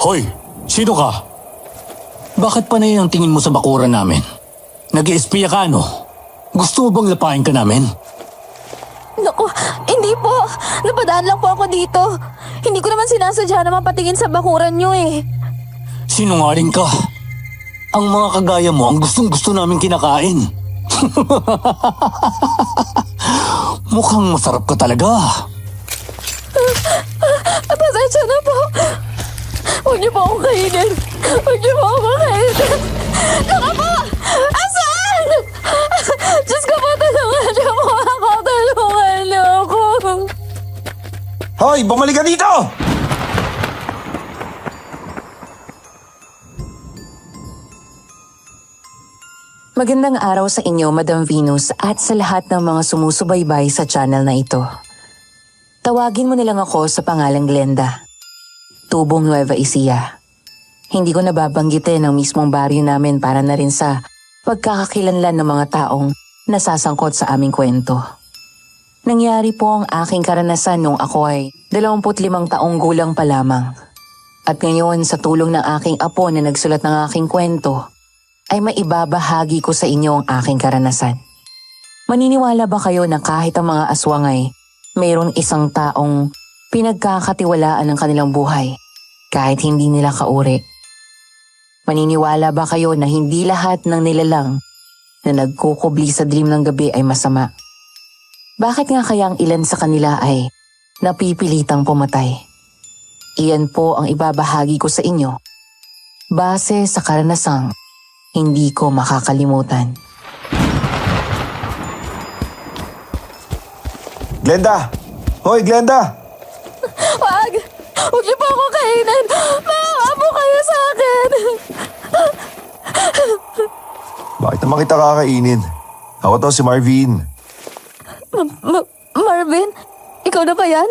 Hoy! Sino ka? Bakit panay ang tingin mo sa bakuran namin? Nag-i-espiya ka, no? Gusto mo bang lapain ka namin? Naku, hindi po. Napadaan lang po ako dito. Hindi ko naman sinasadya na mapatingin sa bakuran nyo eh. Sinungaling ka. Ang mga kagaya mo ang gustong-gusto namin kinakain. Mukhang masarap ka talaga. Pasensya na po. Huwag niyo po akong kainin. Huwag niyo po akong kainin. Naku po! Asan? Diyos ko po, tulungan niyo po ako. Tulungan niyo ako. Hoy! Bumalik ka dito! Magandang araw sa inyo, Madam Venus, at sa lahat ng mga sumusubaybay sa channel na ito. Tawagin mo nilang ako sa pangalang Glenda. Tubong Nueva Ecija. Hindi ko nababanggitin ang mismong baryo namin para na rin sa pagkakakilanlan ng mga taong nasasangkot sa aming kwento. Nangyari po ang aking karanasan nung ako ay 25 taong gulang pa lamang. At ngayon sa tulong ng aking apo na nagsulat ng aking kwento, ay maibabahagi ko sa inyo ang aking karanasan. Maniniwala ba kayo na kahit ang mga aswang ay mayroon isang taong pinagkakatiwalaan ng kanilang buhay kahit hindi nila kauri? Maniniwala ba kayo na hindi lahat ng nilalang na nagkukubli sa dilim ng gabi ay masama? Bakit nga kaya ang ilan sa kanila ay napipilitang pumatay? Iyan po ang ibabahagi ko sa inyo base sa karanasang hindi ko makakalimutan. Glenda! Hoy, Glenda! Wag! Huwag niyo po ako kainin. Maawa po kayo sa akin. Bakit naman kita kakainin? Ako to, si Marvin. Marvin? Ikaw na ba yan?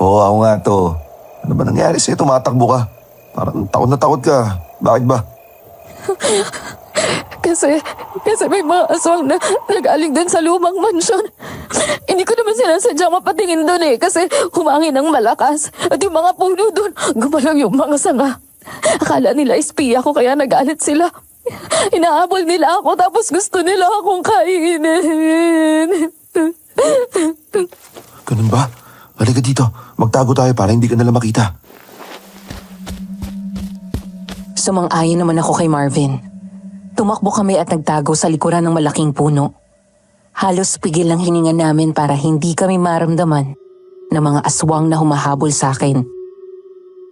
Oo, ako nga to. Ano ba nangyari sa'yo? Tumatakbo ka. Parang takot na takot ka. Bakit ba? Kasi may mga aswang na nag-aling din sa lumang mansyon. Hindi ko naman sinasadyang mapatingin doon eh kasi humangin ng malakas. At yung mga puno doon, gumalaw yung mga sanga. Akala nila espiya ko kaya nagalit sila. Inaabol nila ako tapos gusto nila akong kainin. Ganun ba? Halika dito. Magtago tayo para hindi ka nila makita. Sumang-ayon naman ako kay Marvin. Tumakbo kami at nagtago sa likuran ng malaking puno. Halos pigil ang hininga namin para hindi kami maramdaman ng mga aswang na humahabol sa akin.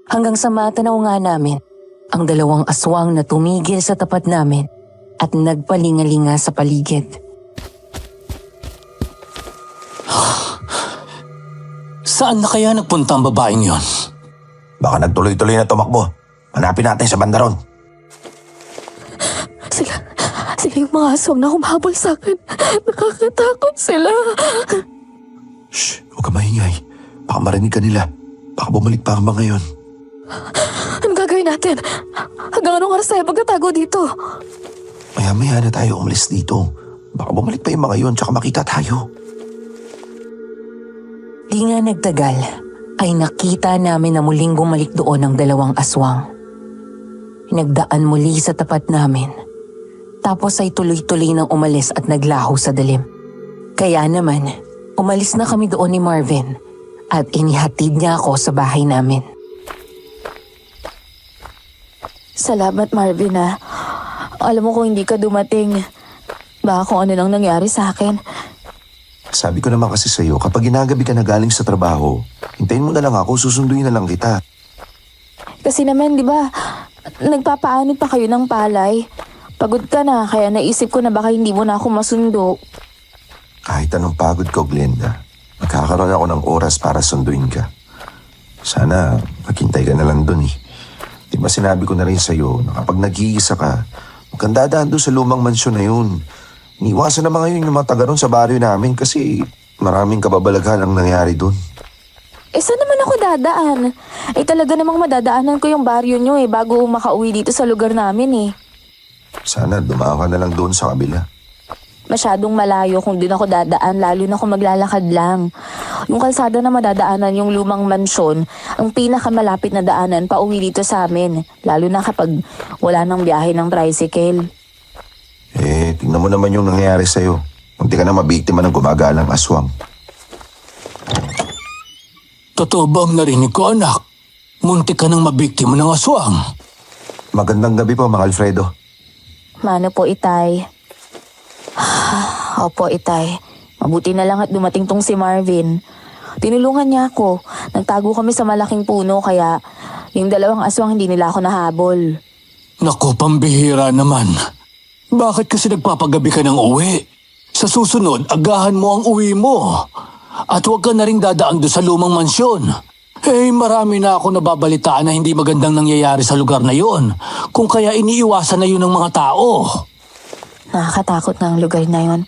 Hanggang sa matanaw nga namin ang 2 aswang na tumigil sa tapat namin at nagpalingalinga sa paligid. Saan na kaya nagpunta ang babaeng yon? Baka nagtuloy-tuloy na tumakbo. Hanapin natin sa bandaron. Sila yung mga aswang na humahabol sa akin. Nakakatakot sila. Shh, huwag ka maingay. Baka marinig ka nila. Baka bumalik pa ang mga yun. Anong gagawin natin? Hanggang anong oras tayo pagkatago dito? Maya-maya na tayo umalis dito. Baka bumalik pa yung mga yun tsaka makita tayo. Di nga nagtagal ay nakita namin na muling bumalik doon ang 2 aswang. Nagdaan muli sa tapat namin. Tapos ay tuloy-tuloy nang umalis at naglaho sa dilim. Kaya naman, umalis na kami doon ni Marvin at inihatid niya ako sa bahay namin. Salamat, Marvin ah. Alam mo kung hindi ka dumating, baka kung ano nang nangyari sa akin. Sabi ko naman kasi sa'yo, kapag ginagabi ka na galing sa trabaho, hintayin mo na lang ako, susunduin na lang kita. Kasi naman, di ba, nagpapaanod pa kayo ng palay. Pagod ka na, kaya naisip ko na baka hindi mo na ako masundo. Kahit anong pagod ko, Glenda, magkakaroon ako ng oras para sunduin ka. Sana maghintay ka na lang dun eh. Di ba sinabi ko na rin sa'yo na kapag nag-iisa ka, magkandadaan doon sa lumang mansyon na yun. Iniwasan na mga yun yung mga taga ron sa baryo namin kasi maraming kababalaghan ang nangyari doon. Saan naman ako dadaan? Talaga namang madadaanan ko yung baryo nyo bago makauwi dito sa lugar namin eh. Sana dumaan ka na lang doon sa kabila. Masyadong malayo kung din ako dadaan, lalo na kung maglalakad lang. Yung kalsada na madadaanan yung lumang mansyon, ang pinakamalapit na daanan pa uwi dito sa amin. Lalo na kapag wala nang biyahe ng tricycle. Tingnan mo naman yung nangyayari sa'yo. Hindi ka na mabiktima ng gumagalang aswang. Totoo ba ang narinig ko, anak? Muntik ka nang mabiktima ng aswang. Magandang gabi po, Mang Alfredo. Mano po, Itay? Opo, Itay. Mabuti na lang at dumating tong si Marvin. Tinulungan niya ako. Nagtago kami sa malaking puno kaya yung dalawang aswang hindi nila ako nahabol. Naku, pambihira naman. Bakit kasi nagpapagabi ka ng uwi? Sa susunod, agahan mo ang uwi mo. At huwag ka na rin dadaan doon sa lumang mansyon. Marami na ako nababalitaan na hindi magandang nangyayari sa lugar na yon. Kung kaya iniiwasan na yun ng mga tao. Nakakatakot na ang lugar na yon.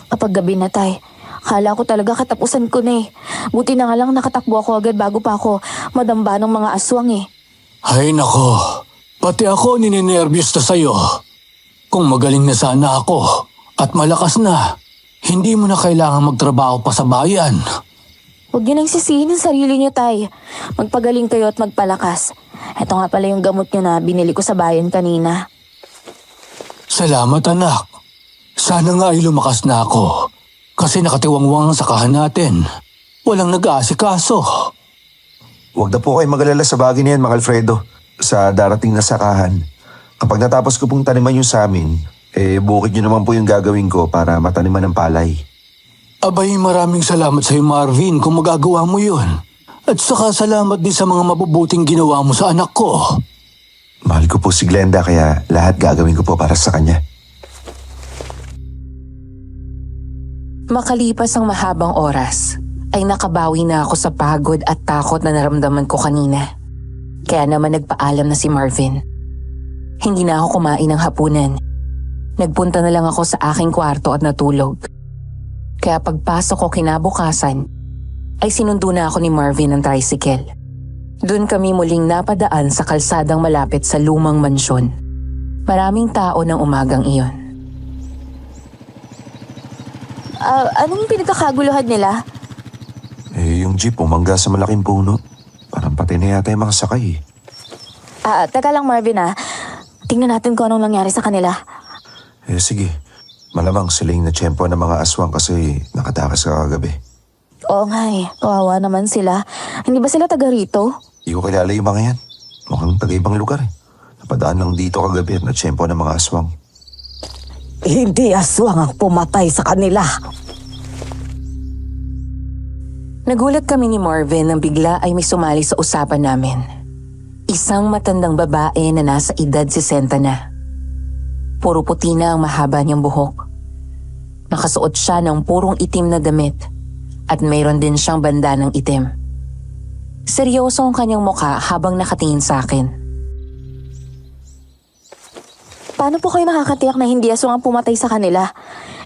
Kapag gabi na, Tay, akala ko talaga katapusan ko na eh. Buti na nga lang nakatakbo ako agad bago pa ako madamba ng mga aswang eh. Ay nako, pati ako nininervyos na sa'yo. Kung magaling na sana ako at malakas na, hindi mo na kailangan magtrabaho pa sa bayan. Huwag niyo nang sisihin ang sarili niyo, Tay. Magpagaling kayo at magpalakas. Ito nga pala yung gamot niyo na binili ko sa bayan kanina. Salamat, anak. Sana nga ay lumakas na ako. Kasi nakatiwangwang ang sakahan natin. Walang nag-aasikaso. Huwag na po kayo mag-alala sa bagay na yan, Mang Alfredo. Sa darating na sakahan. Kapag natapos ko pong taniman yung sa amin, bukid nyo naman po yung gagawin ko para mataniman ng palay. Abay, maraming salamat sa iyo, Marvin, kung magagawa mo yun. At saka salamat din sa mga mabubuting ginawa mo sa anak ko. Mahal ko po si Glenda kaya lahat gagawin ko po para sa kanya. Makalipas ang mahabang oras, ay nakabawi na ako sa pagod at takot na naramdaman ko kanina. Kaya naman nagpaalam na si Marvin. Hindi na ako kumain ng hapunan. Nagpunta na lang ako sa aking kwarto at natulog. Kaya pagpasok ko kinabukasan, ay sinundo na ako ni Marvin ng tricycle. Doon kami muling napadaan sa kalsadang malapit sa lumang mansyon. Maraming tao ng umagang iyon. Anong pinagkakaguluhan nila? Yung jeep umangga sa malaking puno. Parang patay na yata yung mga sakay. Teka lang, Marvin Tingnan natin kung anong nangyari sa kanila. Sige. Malamang sila yung natsyempo ng mga aswang kasi nakatakas ka kagabi. Oo nga kawawa naman sila. Hindi ba sila taga rito? Hindi ko kilala yung mga yan. Mukhang taga-ibang lugar Napadaan lang dito kagabi at natsyempo ng mga aswang. Hindi aswang ang pumatay sa kanila. Nagulat kami ni Marvin nang bigla ay may sumali sa usapan namin. Isang matandang babae na nasa edad 60 na. Puro puti na ang mahaba niyang buhok. Nakasuot siya ng purong itim na damit at mayroon din siyang bandanang itim. Seryoso ang kanyang mukha habang nakatingin sa akin. Paano po kayo nakakatiyak na hindi aswang ang pumatay sa kanila?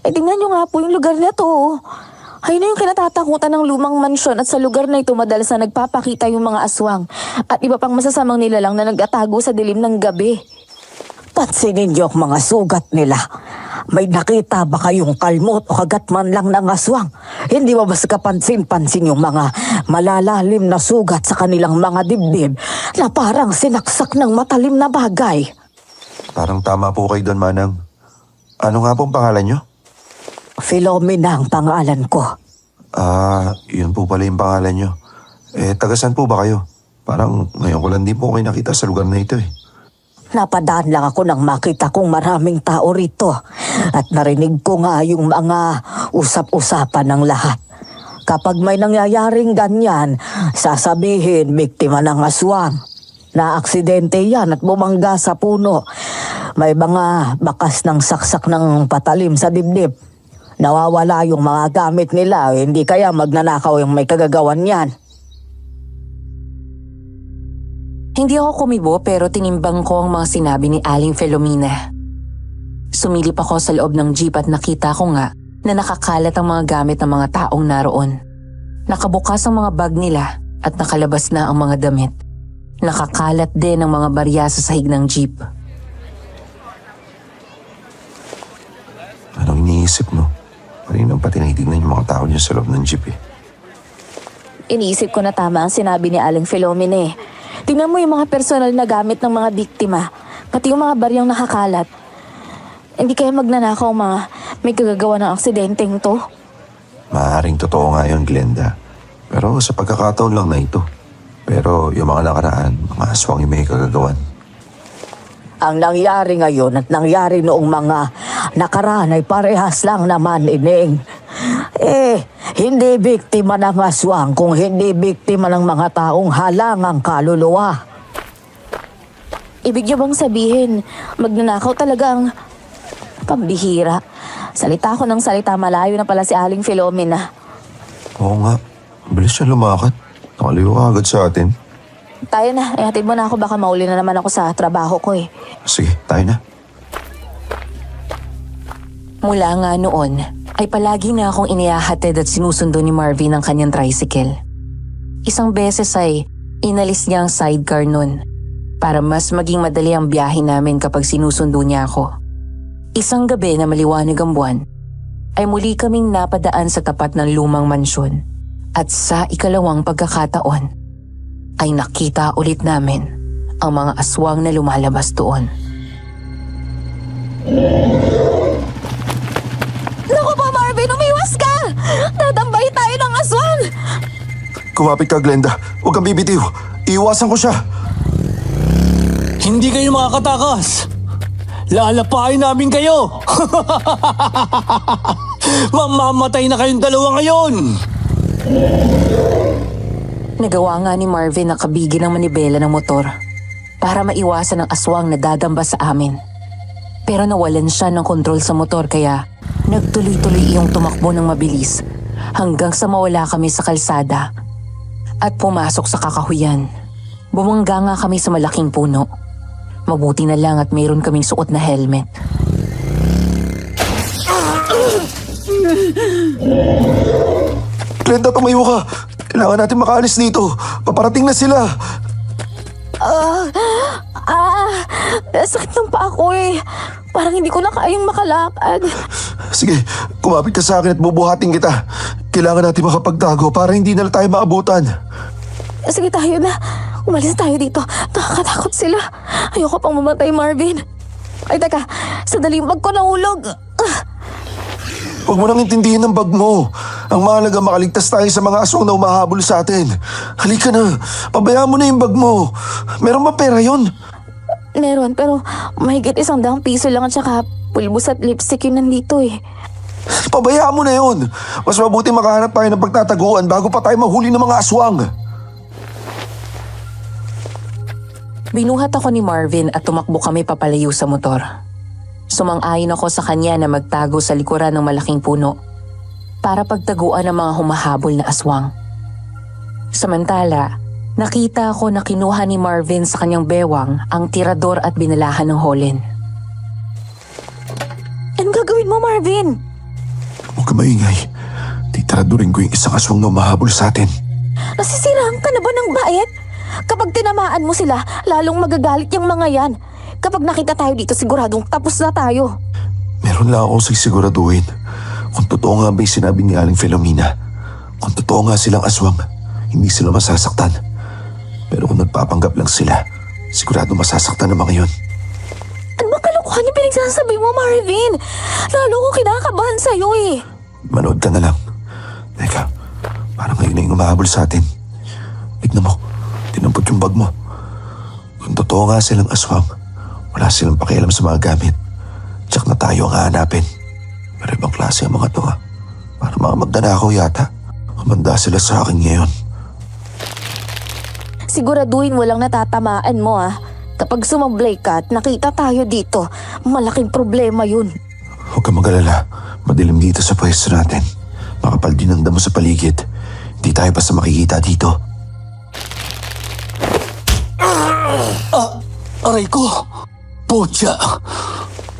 Tingnan nyo nga po yung lugar na to. Ayun na yung kinatatakutan ng lumang mansyon at sa lugar na ito madalas na nagpapakita yung mga aswang at iba pang masasamang nilalang na nagtatago sa dilim ng gabi. Pansinin niyo ang mga sugat nila. May nakita ba kayong kalmot o kagat man lang ng aswang? Hindi ba mas kapansin-pansin yung mga malalalim na sugat sa kanilang mga dibdib na parang sinaksak ng matalim na bagay? Parang tama po kayo doon, Manang. Ano nga pong pangalan nyo? Philomena ang pangalan ko. Yun po pala yung pangalan nyo. Tagasan po ba kayo? Parang ngayon ko lang din po kayo nakita sa lugar na ito Napadaan lang ako nang makita kong maraming tao rito at narinig ko nga yung mga usap-usapan ng lahat. Kapag may nangyayaring ganyan, sasabihin biktima ng aswang. Na-aksidente yan at bumangga sa puno. May mga bakas ng saksak ng patalim sa dibdib. Nawawala yung mga gamit nila, hindi kaya magnanakaw yung may kagagawan yan. Hindi ako kumibo pero tinimbang ko ang mga sinabi ni Aling Filomena. Sumilip ako sa loob ng jeep at nakita ko nga na nakakalat ang mga gamit ng mga taong naroon. Nakabukas ang mga bag nila at nakalabas na ang mga damit. Nakakalat din ang mga barya sa sahig ng jeep. Anong iniisip, no? Marinang pati naitignan yung mga tao niya sa loob ng jeep eh. Iniisip ko na tama ang sinabi ni Aling Filomena eh. Tingnan mo yung mga personal na gamit ng mga biktima, pati yung mga baryang nakakalat. Hindi kaya magnanakaw mga may kagagawa ng aksidenteng to? Maaaring totoo nga yun, Glenda. Pero sa pagkakataon lang na ito. Pero yung mga nakaraan, mga aswang yung may kagagawan. Ang nangyari ngayon at nangyari noong mga nakaraan ay parehas lang naman, Ining. Hindi biktima ng aswang kung hindi biktima ng mga taong halangang kaluluwa. Ibig niyo bang sabihin, magnanakaw talagang pambihira? Salita ko ng salita, malayo na pala si Aling Filomena. Oo nga, bilis siya lumakad. Nakaliwa ka agad sa atin. Tayo na, ihatid mo na ako, baka mauli na naman ako sa trabaho ko eh. Sige, tayo na. Mula nga noon, ay palagi na akong inihahatid at sinusundo ni Marvin ang kanyang tricycle. Isang beses ay inalis niya ang sidecar nun para mas maging madali ang biyahe namin kapag sinusundo niya ako. Isang gabi na maliwanag ang buwan, ay muli kaming napadaan sa tapat ng lumang mansyon at sa ikalawang pagkakataon ay nakita ulit namin ang mga aswang na lumalabas doon. Naku po, Marvin, umiwas ka! Tatambay tayo ng aswang! Kumapit ka, Glenda. Huwag kang bibitiw. Iiwasan ko siya. Hindi kayo makakatakas! Lalapain namin kayo! Mamamatay na kayong dalawa ngayon! Nagawa nga ni Marvin ang kabigi ng manibela ng motor para maiwasan ang aswang na dadamba sa amin. Pero nawalan siya ng kontrol sa motor kaya nagtuloy-tuloy iyong tumakbo ng mabilis hanggang sa mawala kami sa kalsada at pumasok sa kakahuyan. Bumangga nga kami sa malaking puno. Mabuti na lang at mayroon kaming suot na helmet. Glenda, tumayo ka. Kailangan natin makaalis dito. Paparating na sila. Sakit ng paa ko eh. Parang hindi ko na kayang makalakad. Sige, kumapit ka sa akin at bubuhatin kita. Kailangan natin makapagtago para hindi na tayo maabutan. Sige, tayo na. Umalis tayo dito. Nakakatakot sila. Ayoko pang mamatay, Marvin. Ay, teka. Sandali yung bag ko nahulog. Huwag mo nang intindihin ang bag mo. Ang mahalaga makaligtas tayo sa mga aswang na umahabol sa atin. Halika na. Pabayaan mo na yung bag mo. Meron ba pera yon? Meron, pero mahigit 100 piso lang at saka pulbos at lipstick yun nandito eh. Pabayaan mo na yon. Mas mabuti makahanap tayo ng pagtataguan bago pa tayo mahuli ng mga aswang. Binuhat ako ni Marvin at tumakbo kami papalayo sa motor. Sumang-ayon ako sa kanya na magtago sa likuran ng malaking puno para pagtaguan ang mga humahabol na aswang. Samantala, nakita ko na kinuha ni Marvin sa kanyang bewang ang tirador at binalahan ng holen. Anong gagawin mo, Marvin? Huwag ka maingay. Titiradurin ko yung isang aswang na umahabol sa atin. Nasisiraan ka na ba ng bait? Kapag tinamaan mo sila, lalong magagalit yung mga yan. Kapag nakita tayo dito, siguradong tapos na tayo. Meron lang akong siguraduhin. Kung totoo nga ba yung sinabi ni Aling Filomena. Kung totoo nga silang aswang, hindi sila masasaktan. Pero kung nagpapanggap lang sila, sigurado masasaktan ng mga yun. Ano ba kalokohan yung pinagsasabi mo, Marvin? Lalo ko kinakabahan sa'yo eh. Manood ka na lang. Teka, parang ngayon na yung umahabol sa atin. Tignan mo, tinampot yung bag mo. Kung totoo nga silang aswang, wala silang pakialam sa mga gamit. Tsak na tayo ang hahanapin. Pero ibang klase ang mga to ha. Para mga magnanakaw yata. Kumanda sila sa akin ngayon. Siguraduhin mo lang natatamaan mo ah. Kapag sumablay ka at nakita tayo dito, malaking problema yun. Huwag kang mag-alala. Madilim dito sa pwesto natin. Makapal din ang damo sa paligid. Hindi tayo basta makikita dito. Aray ko! Putya!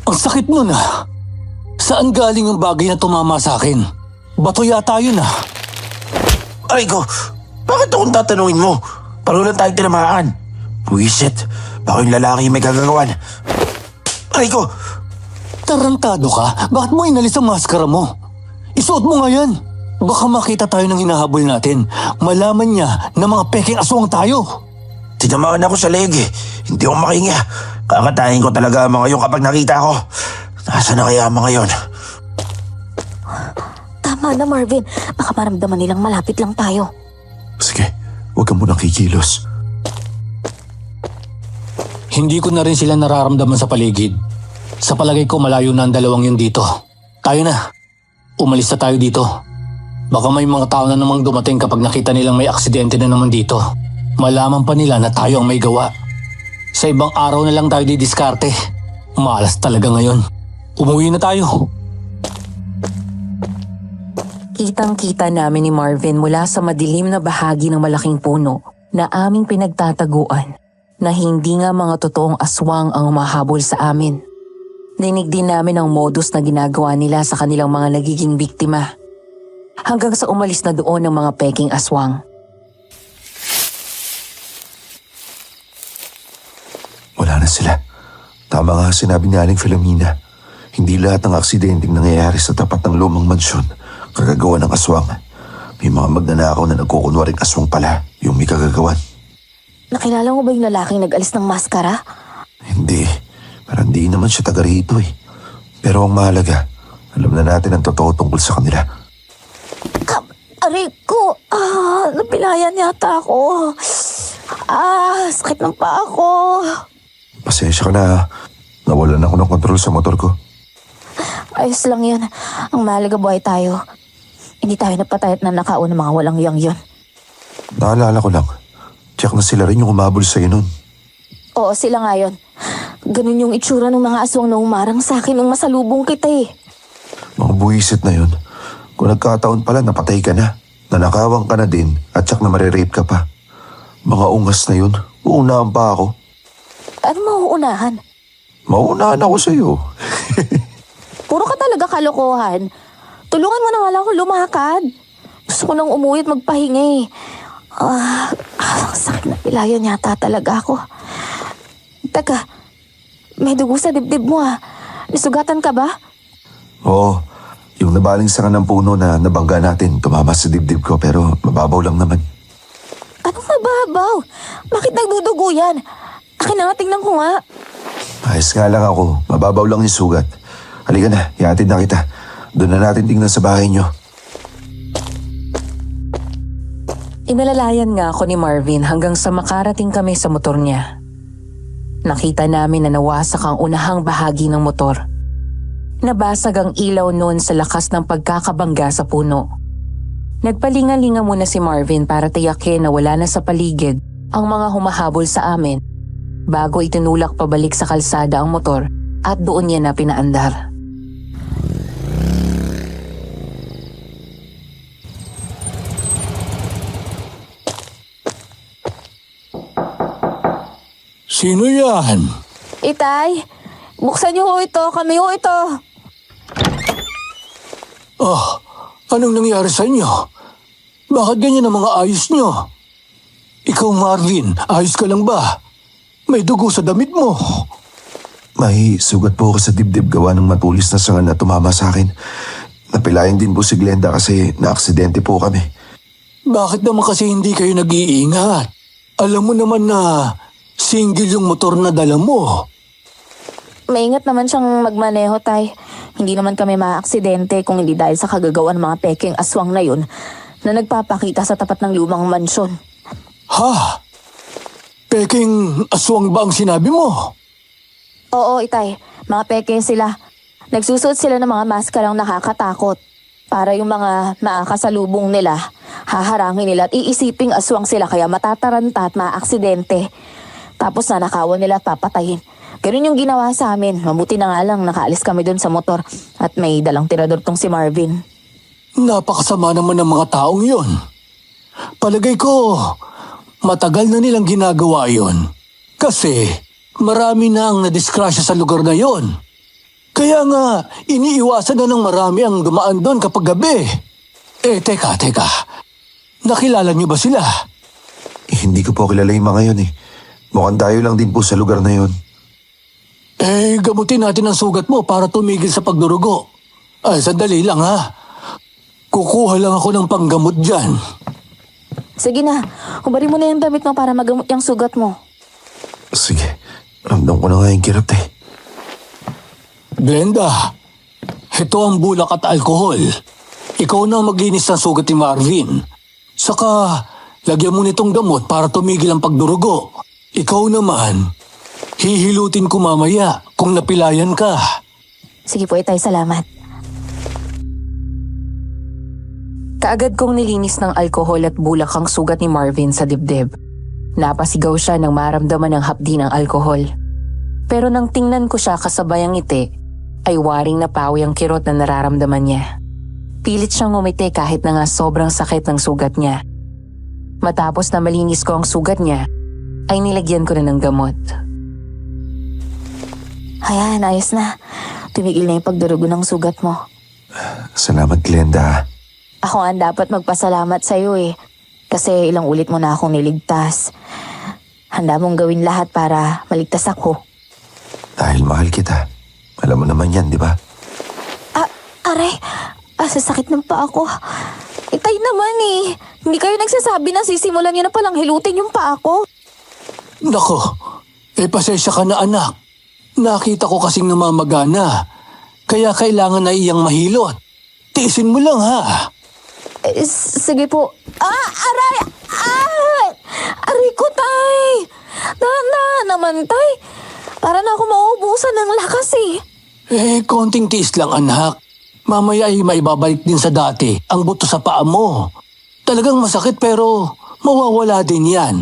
Ang sakit nun ah! Saan galing ang bagay na tumama sa akin? Bato yata yun ah! Aray ko! Bakit akong tatanungin mo? Parulan tayong tinamaan. Buwisit! Baka yung lalaki yung may gagagawan. Aray ko! Tarantado ka? Bakit mo inalis ang maskara mo? Isuot mo nga yan. Baka makita tayo ng hinahabol natin. Malaman niya na mga peking aswang tayo. Tinamaan ako sa leg eh. Hindi ako makahinga. Kakatayin ko talaga ang mga yun kapag nakita ko. Nasaan na kaya ang mga yun? Tama na, Marvin. Baka maramdaman nilang malapit lang tayo. Sige, huwag ka munang kikilos. Hindi ko na rin sila nararamdaman sa paligid. Sa palagay ko malayo na ang dalawang yun dito. Tayo na. Umalis na tayo dito. Baka may mga tao na namang dumating kapag nakita nilang may aksidente na naman dito. Malaman pa nila na tayo ang may gawa. Sa ibang araw na lang tayo didiskarte. Malas talaga ngayon. Umuwi na tayo. Kitang-kita namin ni Marvin mula sa madilim na bahagi ng malaking puno na aming pinagtataguan na hindi nga mga totoong aswang ang umahabol sa amin. Dinig din namin ang modus na ginagawa nila sa kanilang mga nagiging biktima. Hanggang sa umalis na doon ng mga peking aswang. Wala na sila. Tama nga sinabi ni Aling Filomena. Hindi lahat ng aksidenteng nangyayari sa tapat ng lumang mansyon kagagawa ng aswang. May mga magnanakaw na nagkukunwaring aswang pala yung may kagagawan. Nakilala mo ba yung lalaking nag-alis ng maskara? Hindi. Parang di naman siya taga rito eh. Pero ang mahalaga, alam na natin ang totoo tungkol sa kanila. Aray ko! Napilayan yata ako. Sakit ng paa ko. Pasensya ka na ha. Nawalan ako ng kontrol sa motor ko. Ayos lang yan. Ang mahalaga buhay tayo. Hindi tayo napatay at nanakaw ng mga walang yang yun. Naalala ko lang. Tiyak na sila rin yung umabol sa'yo nun. Oo, sila nga yun. Ganun yung itsura ng mga aswang na umarang sa akin nung masalubong kita eh. Mga buwisit na yun. Kung nagkataon pala, napatay ka na. Nanakawang ka na din at tsak na marirape ka pa. Mga ungas na yun. Uunahan pa ako. Ano mauunahan? Mauunahan ako sa'yo. Puro ka talaga kalokohan. Tulungan mo na wala akong lumakad. Gusto ko nang umuwi at magpahinga eh. Sakit na pilayan yata talaga ako. Teka, may dugo sa dibdib mo ah. Nisugatan ka ba? Oo, yung nabaling sanga ng puno na nabangga natin, tumama sa dibdib ko pero mababaw lang naman. Anong mababaw? Bakit nagdudugo yan? Akin na nga, tingnan ko nga. Ayos nga lang ako, mababaw lang yung sugat. Halika na, ihatid na kita. Doon na natin tingnan sa bahay nyo. Inalalayan nga ako ni Marvin hanggang sa makarating kami sa motor niya. Nakita namin na nawasak ang unahang bahagi ng motor. Nabasag ang ilaw noon sa lakas ng pagkakabangga sa puno. Nagpalinga-linga muna si Marvin para tiyakin na wala na sa paligid ang mga humahabol sa amin bago itinulak pabalik sa kalsada ang motor at doon niya na pinaandar. Sino yan? Itay, buksan niyo ho ito. Kami ho ito. Anong nangyari sa inyo? Bakit ganyan ang mga ayos nyo? Ikaw Marvin, ayos ka lang ba? May dugo sa damit mo. May sugat po ako sa dibdib gawa ng matulis na sanga na tumama sa akin. Napilayan din po si Glenda kasi na-aksidente po kami. Bakit naman kasi hindi kayo nag-iingat? Alam mo naman na single yung motor na dala mo. Maingat naman siyang magmaneho, tay. Hindi naman kami maaksidente kung hindi dahil sa kagagawan ng mga peking aswang na yun na nagpapakita sa tapat ng lumang mansyon. Ha? Peking aswang ba ang sinabi mo? Oo, itay. Mga peke sila. Nagsusuot sila ng mga maskarang nakakatakot. Para yung mga makakasalubong nila, haharangin nila at iisiping aswang sila kaya matataranta at maaksidente. Tapos nanakawan nila at papatayin. Ganun yung ginawa sa amin. Mabuti na nga lang nakaalis kami dun sa motor at may dalang tirador tong si Marvin. Napakasama naman ng mga taong yon. Palagay ko, matagal na nilang ginagawa yon. Kasi marami na ang nadiskrasya sa lugar na yon. Kaya nga, iniiwasan na ng marami ang dumaan doon kapag gabi. Teka. Nakilala niyo ba sila? Hindi ko po kilala yung mga yun eh. Mukhang tayo lang din po sa lugar na yun. Gamutin natin ang sugat mo para tumigil sa pagdurugo. Sandali lang ha. Kukuha lang ako ng panggamot dyan. Sige na, hubarin mo na yung damit mo para magamot yung sugat mo. Sige, ramdam ko na nga yung kirot eh. Glenda, ito ang bulak at alkohol. Ikaw na ang maglinis ng sugat ni Marvin. Saka, lagyan mo nitong gamot para tumigil ang pagdurugo. Ikaw naman, hihilutin ko mamaya kung napilayan ka. Sige po, Itay, salamat. Kaagad kong nilinis ng alkohol at bulak ang sugat ni Marvin sa dibdib. Napasigaw siya nang maramdaman ng hapdi ng alkohol. Pero nang tingnan ko siya kasabay ang ngiti, ay waring napawi ang kirot na nararamdaman niya. Pilit siyang ngumiti kahit na nga sobrang sakit ng sugat niya. Matapos na malinis ko ang sugat niya, ay nilagyan ko na ng gamot. Ayan, ayos na. Tumigil na yung pagdurugo ng sugat mo. Salamat, Glenda. Ako ang dapat magpasalamat sa'yo eh. Kasi ilang ulit mo na akong niligtas. Handa mong gawin lahat para maligtas ako. Dahil mahal kita. Alam mo naman yan, di ba? Aray, sasakit ng paa ko. Itay naman eh. Hindi kayo nagsasabi na sisimulan niyo na palang hilutin yung paa ko. Nako, pasensya ka na anak. Nakita ko kasing namamagana. Kaya kailangan na iyang mahilot. Tiisin mo lang ha. Sige po. Aray! Aray ko, tay! Naman, tay. Para na ako mauubusan ng lakas eh. Konting tiis lang anak. Mamaya ay maibabalik din sa dati ang buto sa paa mo. Talagang masakit pero mawawala din yan.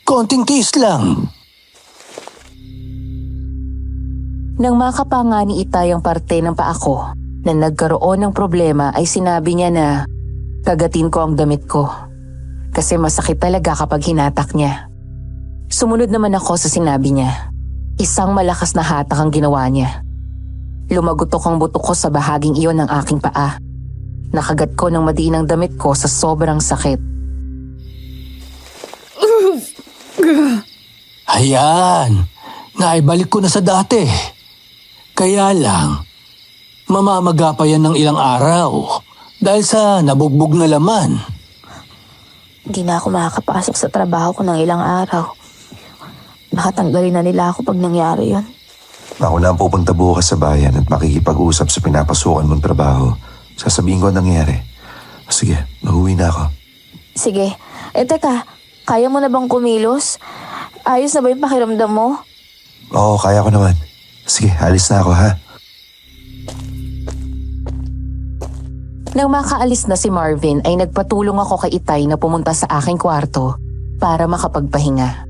Konting tiis lang. Nang makapanga ni Itay ang parte ng paa ko, na nagkaroon ng problema ay sinabi niya na kagatin ko ang damit ko. Kasi masakit talaga kapag hinatak niya. Sumunod naman ako sa sinabi niya. Isang malakas na hatak ang ginawa niya. Lumagutok ang buto ko sa bahaging iyon ng aking paa. Nakagat ko ng madiin ang damit ko sa sobrang sakit. Ayan, naibalik ko na sa dati. Kaya lang, mamamaga pa yan ng ilang araw dahil sa nabugbog na laman. Hindi na ako makakapasok sa trabaho ko ng ilang araw. Nakatanggalin na nila ako pag nangyari yon. Ako na ang pupunta bukas sa bayan at makikipag-usap sa pinapasukan mong trabaho. Sasabihin ko ang nangyari. Sige, mahuwi na ako. Sige. Teka, kaya mo na bang kumilos? Ayos na ba yung pakiramdam mo? Oo, kaya ko naman. Sige, alis na ako ha. Nang makaalis na si Marvin ay nagpatulong ako kay Itay na pumunta sa aking kwarto para makapagpahinga.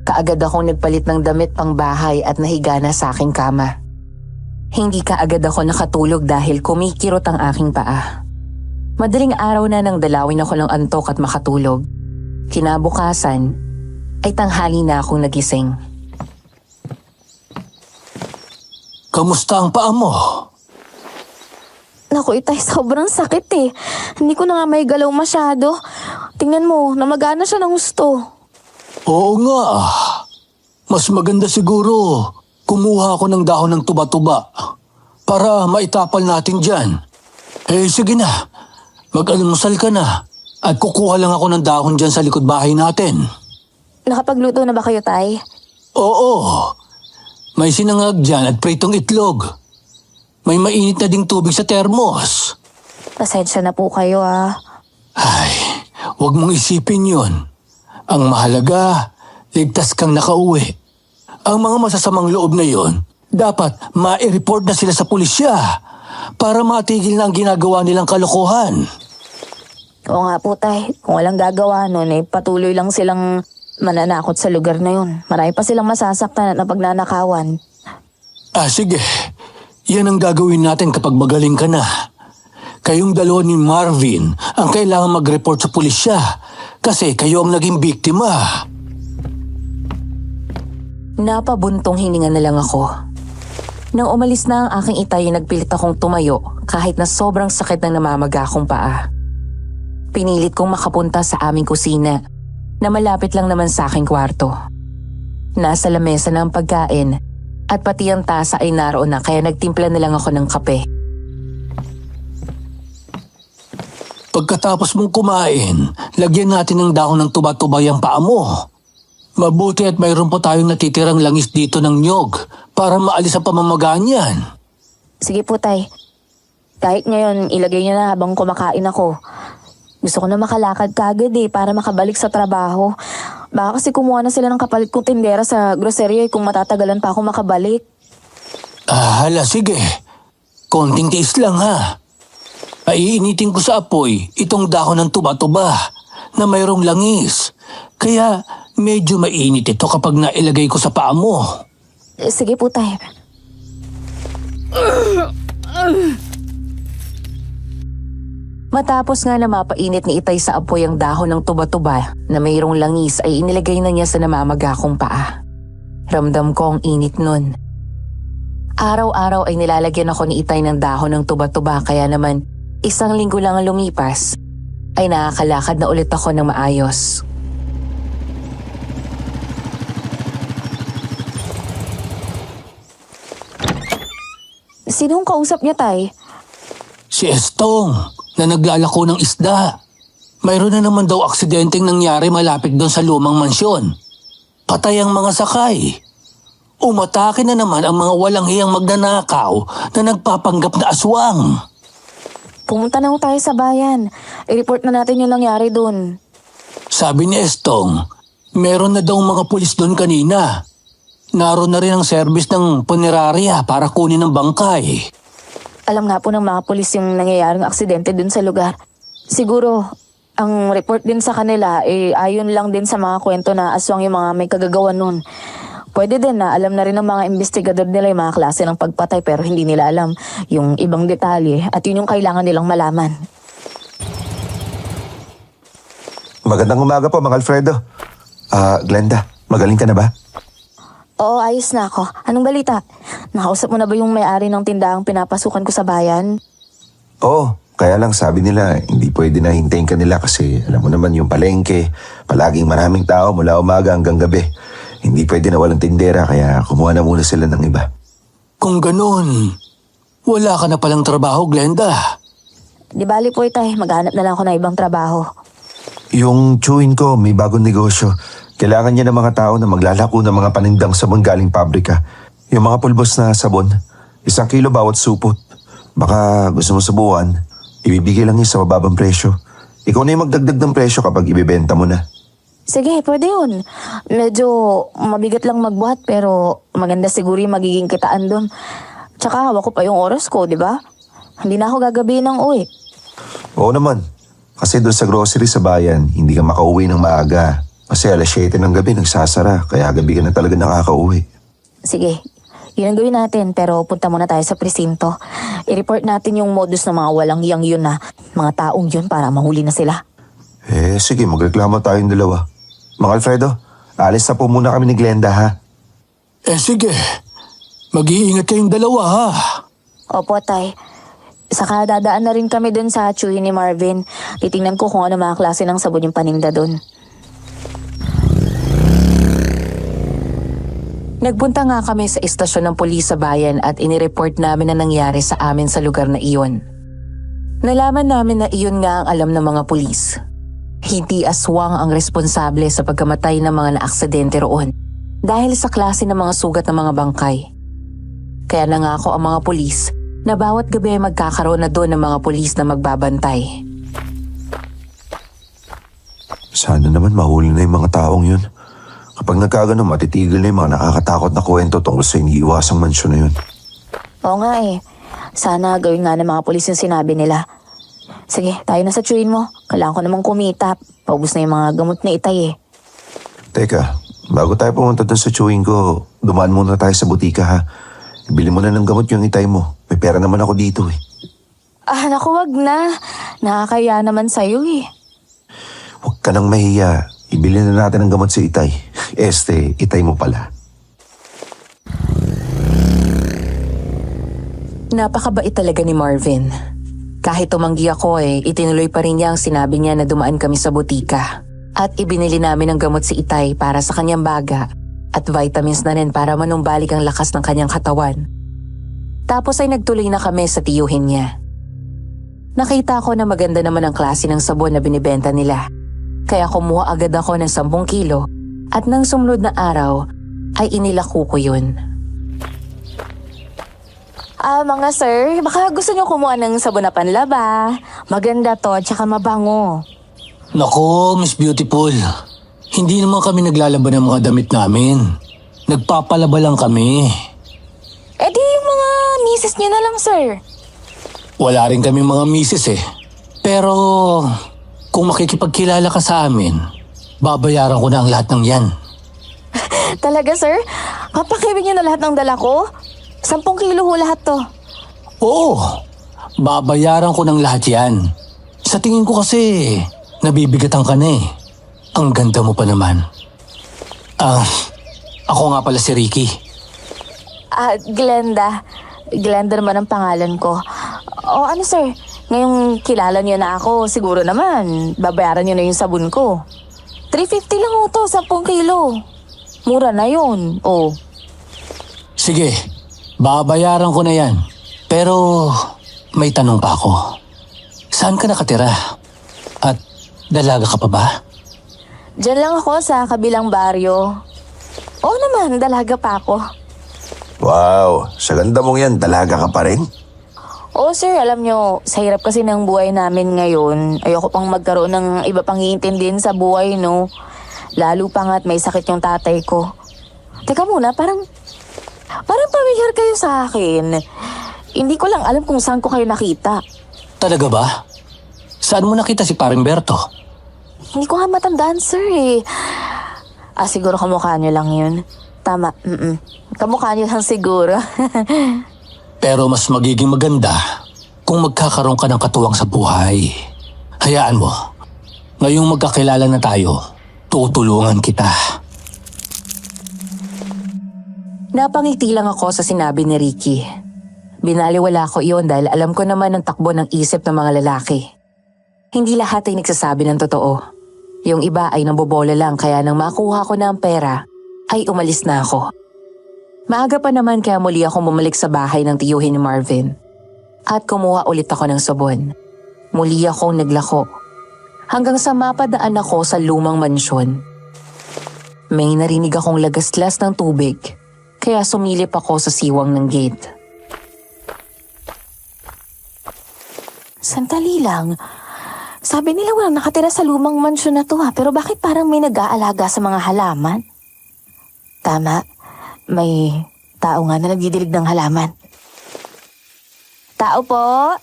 Kaagad akong nagpalit ng damit pang bahay at nahiga na sa aking kama. Hindi kaagad ako nakatulog dahil kumikirot ang aking paa. Madaling araw na nang dalawin ako ng antok at makatulog. Kinabukasan ay tanghali na akong nagising. Kamusta ang paa mo? Naku, Itay, sobrang sakit eh. Hindi ko na nga may galaw masyado. Tingnan mo, namagana siya ng gusto. Oo nga. Mas maganda siguro kumuha ako ng dahon ng tuba-tuba para maitapal natin dyan. Sige na. Mag-almusal ka na at kukuha lang ako ng dahon dyan sa likod bahay natin. Nakapagluto na ba kayo, Tay? Oo. May sinangag dyan at pritong itlog. May mainit na ding tubig sa termos. Pasensya na po kayo Ay, huwag mong isipin yun. Ang mahalaga, ligtas kang nakauwi. Ang mga masasamang loob na yon, dapat ma-report na sila sa pulisya para matigil na ang ginagawa nilang kalokohan. Oo nga po, Tay. Kung walang gagawa nun, patuloy lang silang mananakot sa lugar na yun. Marami pa silang masasaktan at napagnanakawan. Sige. Yan ang gagawin natin kapag magaling ka na. Kayong dalawa ni Marvin ang kailangan mag-report sa pulisya kasi kayo ang naging biktima. Napabuntong hininga na lang ako. Nang umalis na ang aking Itay, nagpilit akong tumayo kahit na sobrang sakit ng namamaga akong paa. Pinilit kong makapunta sa aming kusina na malapit lang naman sa aking kwarto. Nasa lamesa ng pagkain At pati ang tasa ay naroon na kaya nagtimpla na lang ako ng kape. Pagkatapos mong kumain, lagyan natin ng dahon ng tuba-tubay ang paa mo. Mabuti at mayroon pa tayong natitirang langis dito ng nyog para maalis ang pamamagaan yan. Sige po, Tay. Kahit ngayon, ilagay niyo na habang kumakain ako. Gusto ko na makalakad kagad para makabalik sa trabaho. Baka kasi kumuha na sila ng kapalit kong tindera sa grocery kung matatagalan pa ako makabalik. Hala, sige. Konting tiis lang ha. Aiinitin ko sa apoy itong dahon ng tuba-tuba na mayroong langis. Kaya medyo mainit ito kapag nailagay ko sa paa mo. Sige po, Tay. Matapos nga na mapainit ni Itay sa apoy ang dahon ng tuba-tuba na mayroong langis ay inilagay na niya sa namamaga kong paa. Ramdam ko ang init nun. Araw-araw ay nilalagyan ako ni Itay ng dahon ng tuba-tuba kaya naman 1 linggo lang ang lumipas ay nakakalakad na ulit ako ng maayos. Sinong kausap niya, Tay? Si Estong na naglalako ng isda. Mayroon na naman daw aksidenteng nangyari malapit doon sa lumang mansyon. Patay ang mga sakay. Umatake na naman ang mga walang hiyang magnanakaw na nagpapanggap na aswang. Pumunta na ho tayo sa bayan. I-report na natin yung nangyari doon. Sabi ni Estong, meron na daw mga pulis doon kanina. Naroon na rin ang serbis ng punerarya para kunin ang bangkay. Alam nga po ng mga pulis yung nangyayaring aksidente dun sa lugar. Siguro, ang report din sa kanila ayon lang din sa mga kwento na aswang yung mga may kagagawan nun. Pwede din na alam na rin ng mga investigador nila yung mga klase ng pagpatay pero hindi nila alam yung ibang detalye at yun yung kailangan nilang malaman. Magandang umaga po, Mang Alfredo. Glenda, magaling ka na ba? Oo, ayos na ako. Anong balita? Nakausap mo na ba yung may-ari ng tindahang pinapasukan ko sa bayan? Oo, kaya lang sabi nila, hindi pwede na hintayin ka nila kasi alam mo naman yung palengke, palaging maraming tao mula umaga hanggang gabi. Hindi pwede na walang tindera kaya kumuha na muna sila ng iba. Kung ganun, wala ka na palang trabaho, Glenda. Di bali po Itay, maghanap na lang ako ng ibang trabaho. Yung chewin ko, may bagong negosyo. Kailangan niya ng mga tao na maglalako ng mga panindang sabon galing pabrika. Yung mga pulbos na sabon, 1 kilo bawat supot. Baka gusto mo subukan, ibibigay lang niya sa mababang presyo. Ikaw na yung magdagdag ng presyo kapag ibibenta mo na. Sige, pwede yun. Medyo mabigat lang magbuhat pero maganda siguro yung magiging kitaan doon. Tsaka hawak ko pa yung oras ko, di ba? Hindi na ako gagabihin ng uwi. Oo naman. Kasi doon sa grocery sa bayan, hindi ka makauwi ng maaga. Kasi 7:00 ng gabi nagsasara, kaya gabi ka na talaga nakakauwi. Sige, yun ang gawin natin pero punta muna tayo sa presinto. I-report natin yung modus ng mga walang hiyang yun na mga taong yun para mahuli na sila. Sige, magreklamo tayong dalawa. Mang Alfredo, alis na po muna kami ni Glenda ha. Sige, mag-iingat kayong dalawa ha. Opo, Tay. Saka dadaan na rin kami dun sa tsuhin ni Marvin. Titingnan ko kung ano mga klase ng sabon yung paninda dun. Nagpunta nga kami sa istasyon ng pulis sa bayan at inireport namin na nangyari sa amin sa lugar na iyon. Nalaman namin na iyon nga ang alam ng mga pulis. Hindi aswang ang responsable sa pagkamatay ng mga naaksidente roon dahil sa klase ng mga sugat ng mga bangkay. Kaya nangako ang mga pulis na bawat gabi ay magkakaroon na doon ng mga pulis na magbabantay. Sana naman mahuli na yung mga taong yun. Kapag nagkagano, matitigil na yung mga nakakatakot na kwento tungkol sa iniiwasang mansyon na yun. Oo nga Sana gawin nga ng mga pulis yung sinabi nila. Sige, tayo na sa tsuhin mo. Kailangan ko namang kumita. Paubos na yung mga gamot na Itay Teka, bago tayo pumunta doon sa chewing ko, dumaan muna tayo sa butika ha. Bili mo na ng gamot yung Itay mo. May pera naman ako dito Naku, wag na. Nakakaya naman sa'yo Huwag ka nang mahiya. Ibili na natin ang gamot si Itay. Itay mo pala. Napakabait talaga ni Marvin. Kahit tumanggi ako itinuloy pa rin niya ang sinabi niya na dumaan kami sa butika. At ibinili namin ang gamot si Itay para sa kanyang baga at vitamins na rin para manumbalik ang lakas ng kanyang katawan. Tapos ay nagtuloy na kami sa tiyuhin niya. Nakita ko na maganda naman ang klase ng sabon na binibenta nila. Kaya kumuha agad ako ng 10 kilo at nang sumunod na araw ay inilako ko yun. Mga sir, baka gusto niyo kumuha ng sabon na panlaba. Maganda to, tsaka mabango. Nako, Miss Beautiful. Hindi naman kami naglalaban ng mga damit namin. Nagpapalaba lang kami. Eh di yung mga misis niyo na lang, sir. Wala rin kami mga misis eh. Pero kung makikipagkilala ka sa amin, babayaran ko na ang lahat ng yan. Talaga, sir? Papakiwin niyo na lahat ng dala ko? 10 kilo ho lahat to. Oo, babayaran ko ng lahat yan. Sa tingin ko kasi, nabibigatan ka na eh. Ang ganda mo pa naman. Ako nga pala si Ricky. Glenda. Glenda naman ang pangalan ko. O ano, sir? Ngayong kilala niyo na ako, siguro naman, babayaran niyo na yung sabon ko. 350 lang ho to, 10 kilo. Mura na yun. Oh. Sige, babayaran ko na yan. Pero may tanong pa ako. Saan ka nakatira? At dalaga ka pa ba? Diyan lang ako sa kabilang baryo. Oo naman, dalaga pa ako. Wow, sa ganda mong yan, dalaga ka pa rin? Oo sir, alam nyo, sa hirap kasi ng buhay namin ngayon, ayoko pang magkaroon ng iba pang iintindihin sa buhay, no? Lalo pa nga't may sakit yung tatay ko. Teka muna, parang pamilyar kayo sa akin. Hindi ko lang alam kung saan ko kayo nakita. Talaga ba? Saan mo nakita si Paring Berto? Hindi ko nga matandaan, sir eh. Siguro kamukha nyo lang yun. Tama, kamukha nyo lang siguro. Pero mas magiging maganda kung magkakaroon ka ng katuwang sa buhay. Hayaan mo, ngayong magkakilala na tayo, tutulungan kita. Napangiti lang ako sa sinabi ni Ricky. Binaliwala ko iyon dahil alam ko naman ang takbo ng isip ng mga lalaki. Hindi lahat ay nagsasabi ng totoo. Yung iba ay nambobola lang kaya nang makuha ko na ang pera, ay umalis na ako. Maaga pa naman kaya muli akong bumalik sa bahay ng tiyuhin ni Marvin. At kumuha ulit ako ng sabon. Muli akong naglako. Hanggang sa mapadaan ako sa lumang mansyon. May narinig akong lagaslas ng tubig, kaya sumilip ako sa siwang ng gate. Sandali lang. Sabi nila walang nakatira sa lumang mansyon na to pero bakit parang may nag-aalaga sa mga halaman? Tama, may tao nga na nagdidilig ng halaman. Tao po?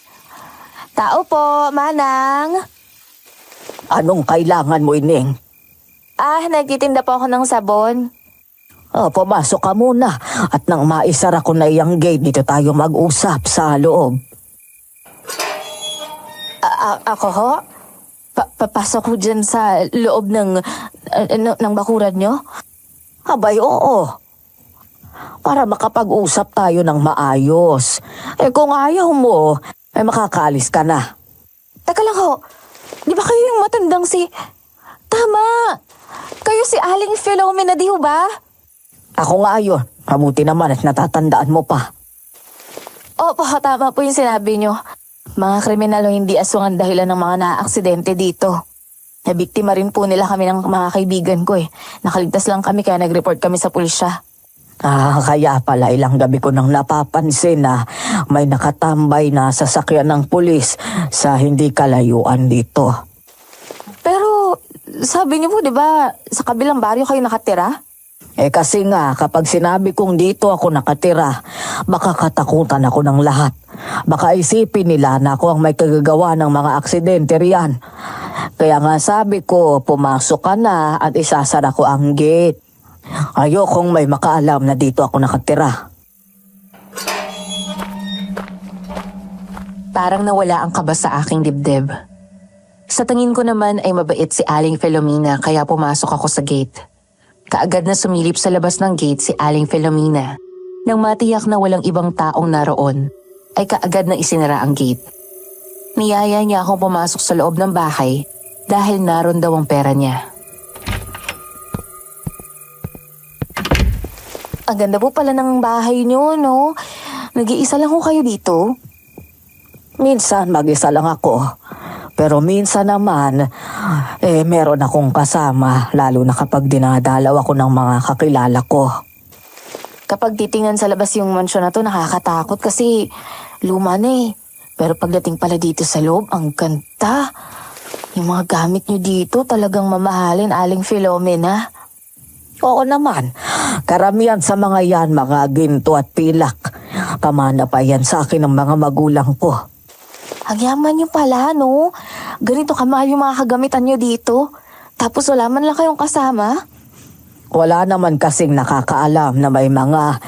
Tao po, manang? Anong kailangan mo, Ining? Nagtitinda po ako ng sabon. Pumasok ka muna at nang maisara ko na iyang gate, dito tayo mag-usap sa loob. Ako ho? Papasok ko dyan sa loob ng bakuran nyo? Abay, oo. Para makapag-usap tayo ng maayos. Kung ayaw mo, makakaalis ka na. Teka lang ho, di ba kayo yung matandang si... Tama! Kayo si Aling Philomena, di ho ba? Ako nga yun. Mabuti naman at natatandaan mo pa. Opo, tama po yung sinabi nyo. Mga kriminal o hindi aswang ang dahilan ng mga naaaksidente dito. Nabiktima rin po nila kami ng mga kaibigan ko eh. Nakaligtas lang kami kaya nag-report kami sa pulisya. Kaya pala ilang gabi ko nang napapansin na may nakatambay na sasakyan ng pulis sa hindi kalayuan dito. Pero sabi niyo po, di ba, sa kabilang baryo kayo nakatira? Kasi nga, kapag sinabi kong dito ako nakatira, baka katakutan ako ng lahat. Baka isipin nila na ako ang may kagagawa ng mga aksidente riyan. Kaya nga sabi ko, pumasok ka na at isasara ko ang gate. Ayokong may makaalam na dito ako nakatira. Parang nawala ang kaba sa aking dibdib. Sa tingin ko naman ay mabait si Aling Philomena kaya pumasok ako sa gate. Kaagad na sumilip sa labas ng gate si Aling Philomena. Nang matiyak na walang ibang taong naroon, ay kaagad na isinara ang gate. Niyaya niya akong pumasok sa loob ng bahay dahil naroon daw ang pera niya. Ang ganda po pala ng bahay niyo, no? Nag-iisa lang ho kayo dito? Minsan mag-isa lang ako. Pero minsan naman, meron akong kasama, lalo na kapag dinadalaw ako ng mga kakilala ko. Kapag titingnan sa labas yung mansyon na to, nakakatakot kasi luma na eh. Pero pagdating pala dito sa loob, ang ganda. Yung mga gamit nyo dito talagang mamahalin, Aling Filomena. Oo naman, karamihan sa mga yan, mga ginto at pilak. Pamana pa yan sa akin ng mga magulang ko. Ang yaman nyo pala, no? Ganito kamahal yung mga kagamitan nyo dito. Tapos wala man lang kayong kasama. Wala naman kasing nakakaalam na may mga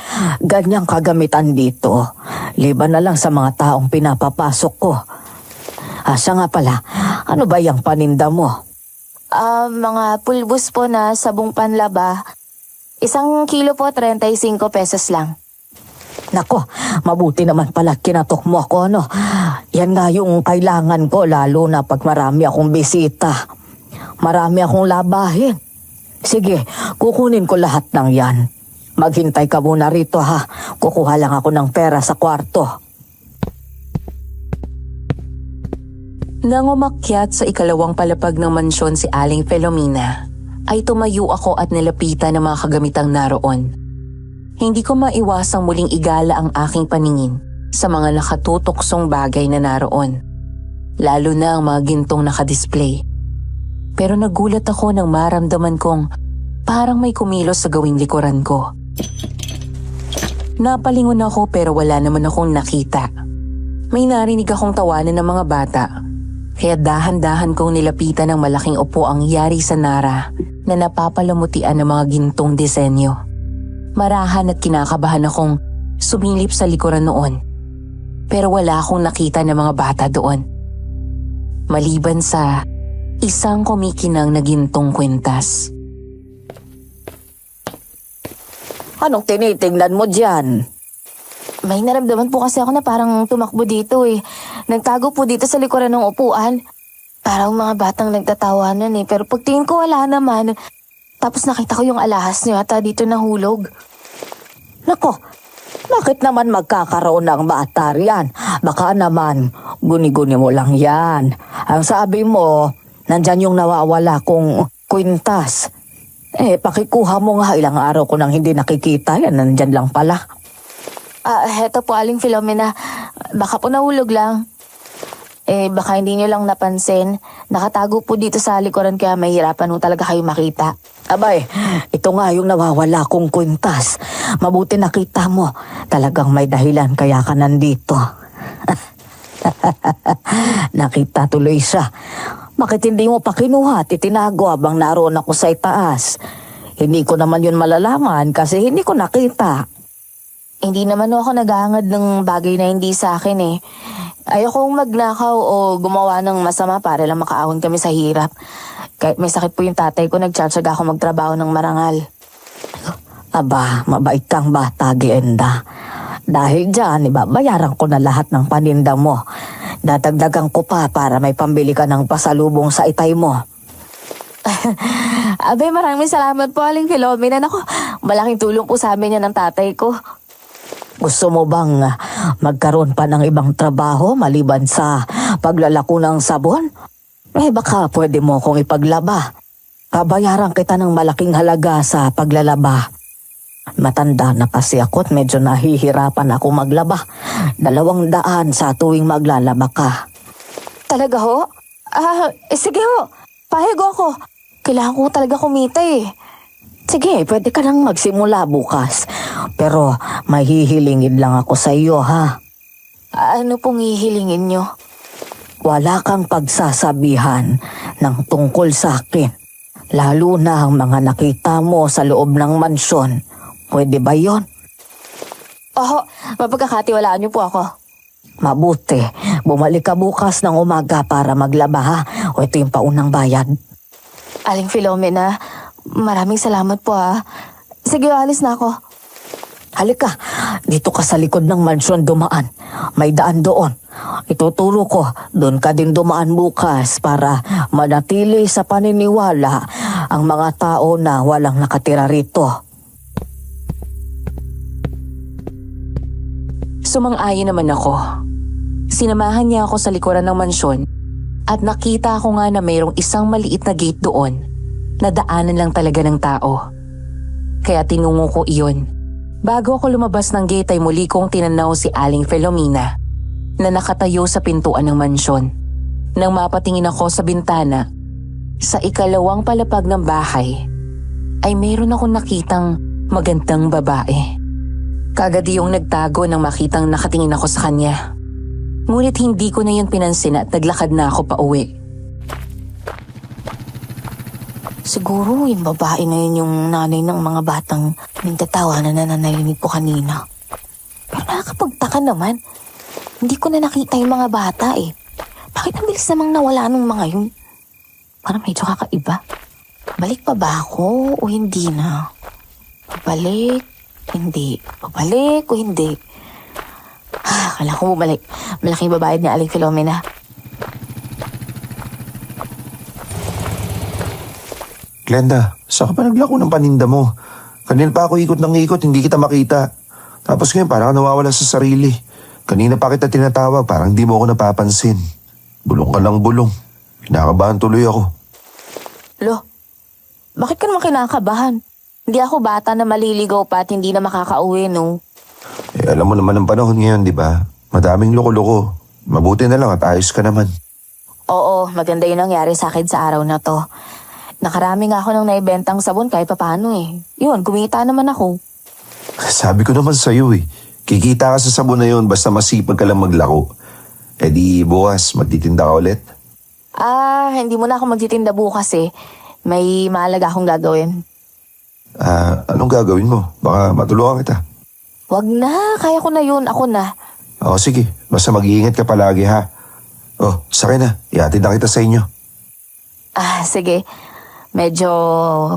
ganyang kagamitan dito. Liban na lang sa mga taong pinapapasok ko. Siya nga pala, ano ba yung paninda mo? Mga pulbos po na sabong panlaba. 1 kilo po, 35 pesos lang. Nako, mabuti naman pala kinatok mo ako, ano? Yan nga yung kailangan ko, lalo na pag marami akong bisita. Marami akong labahin. Sige, kukunin ko lahat ng yan. Maghintay ka muna rito, ha? Kukuha lang ako ng pera sa kwarto. Nang umakyat sa ikalawang palapag ng mansyon si Aling Filomena, ay tumayo ako at nilapitan ng mga kagamitang naroon. Hindi ko maiwasang muling igala ang aking paningin sa mga nakatutoksong bagay na naroon, lalo na ang mga gintong nakadisplay. Pero nagulat ako nang maramdaman kong parang may kumilos sa gawing likuran ko. Napalingon ako pero wala naman akong nakita. May narinig akong tawanan ng mga bata, kaya dahan-dahan kong nilapitan ng malaking upo ang yari sa Nara na napapalamutian ng mga gintong disenyo. Marahan at kinakabahan akong sumilip sa likuran noon, pero wala akong nakita ng mga bata doon. Maliban sa isang kumikinang na gintong kwintas. Anong tinitingnan mo dyan? May naramdaman po kasi ako na parang tumakbo dito eh. Nagtago po dito sa likuran ng upuan. Parang mga batang nagtatawanan eh. Pero pagtingin ko wala naman. Tapos nakita ko yung alahas niyo ata dito nahulog. Nako, bakit naman magkakaroon ng bata riyan? Baka naman, guni-guni mo lang yan. Ang sabi mo, nandyan yung nawawala kong kwintas. Pakikuha mo nga, ilang araw ko nang hindi nakikita yan, nandyan lang pala. Heto po, Aling Filomena. Baka po nahulog lang. Baka hindi nyo lang napansin. Nakatago po dito sa likuran kaya mahirapan ho talaga kayo makita. Abay, ito nga yung nawawala kong kwintas. Mabuti nakita mo. Talagang may dahilan kaya ka nandito. Nakita tuloy siya. Bakit hindi mo pa kinuha at itinago habang naroon ako sa itaas? Hindi ko naman yun malalaman kasi hindi ko nakita. Hindi naman ako naghahangad ng bagay na hindi sa akin eh. Ayokong magnakaw o gumawa ng masama para lang makaahon kami sa hirap. Kahit may sakit po yung tatay ko, nagtsatsaga ako magtrabaho ng marangal. Aba, mabait kang bata, Glenda. Dahil dyan, ibabayaran ko na lahat ng paninda mo. Dadagdagan ko pa para may pambili ka ng pasalubong sa itay mo. Abay, maraming salamat po, Aling Filomena. Naku, malaking tulong po sa amin yan ng tatay ko. Gusto mo bang magkaroon pa ng ibang trabaho maliban sa paglalako ng sabon? Baka pwede mo kong ipaglaba. Kabayaran kita ng malaking halaga sa paglalaba. Matanda na kasi ako at medyo nahihirapan ako maglaba. 200 sa tuwing maglalaba ka. Talaga ho? Sige ho. Pahig ako. Kailangan ko talaga kumita eh. Sige, pwede ka nang magsimula bukas. Pero mahihilingin lang ako sa iyo, ha? Ano pong hihilingin nyo? Wala kang pagsasabihan ng tungkol sa akin. Lalo na ang mga nakita mo sa loob ng mansyon. Pwede ba yon? Mapagkakatiwalaan niyo po ako. Mabuti. Bumalik ka bukas ng umaga para maglaba, ha? O ito yung paunang bayad. Aling Filomena, maraming salamat po ha. Sige, alis na ako. Halika, dito ka sa likod ng mansyon dumaan. May daan doon. Ituturo ko, doon ka din dumaan bukas para manatili sa paniniwala ang mga tao na walang nakatira rito. Sumang-ayon naman ako. Sinamahan niya ako sa likuran ng mansyon at nakita ko nga na mayroong isang maliit na gate doon na daanan lang talaga ng tao. Kaya tinungo ko iyon. Bago ako lumabas ng gate ay muli kong tinanaw si Aling Filomena na nakatayo sa pintuan ng mansyon. Nang mapatingin ako sa bintana, sa ikalawang palapag ng bahay ay mayroon akong nakitang magandang babae. Kagad yung nagtago nang makitang nakatingin ako sa kanya. Ngunit hindi ko na yun pinansin at naglakad na ako pauwi. Siguro yung babae na yun yung nanay ng mga batang nagtatawanan na narinig ko kanina. Pero nakakapagtaka naman. Hindi ko na nakita yung mga bata eh. Bakit ang bilis namang nawala nung mga yun? Parang medyo kakaiba. Balik pa ba ako o hindi na? Pabalik, hindi. Pabalik o hindi? Akala ko bumalik. Malaking babayad ni Aling Filomena. Glenda, saan ka pa naglako ng paninda mo? Kanina pa ako ikot ng ikot, hindi kita makita. Tapos ngayon parang nawawala sa sarili. Kanina pa kita tinatawag, parang di mo ako napapansin. Bulong ka lang bulong. Kinakabahan tuloy ako. Lo, bakit ka naman kinakabahan? Hindi ako bata na maliligaw pa at hindi na makakauwi, no? Alam mo naman ang panahon ngayon, di ba? Madaming loko-loko. Mabuti na lang at ayos ka naman. Oo, maganda yun nangyari sa akin sa araw na to. Nakarami nga ako ng naibentang sabon kahit papano eh. Yun, kumita naman ako. Sabi ko naman sa'yo eh. Kikita ka sa sabon na yun basta masipag ka lang maglako. Eh di bukas, magtitinda ka ulit? Hindi mo na ako magtitinda bukas eh. May mahalaga akong gagawin. Anong gagawin mo? Baka matulungan kita. Wag na, kaya ko na yun, ako na. Oo, sige. Basta mag-iingat ka palagi ha. Oh, sakay na. Ihatid na kita sa inyo. Sige. Medyo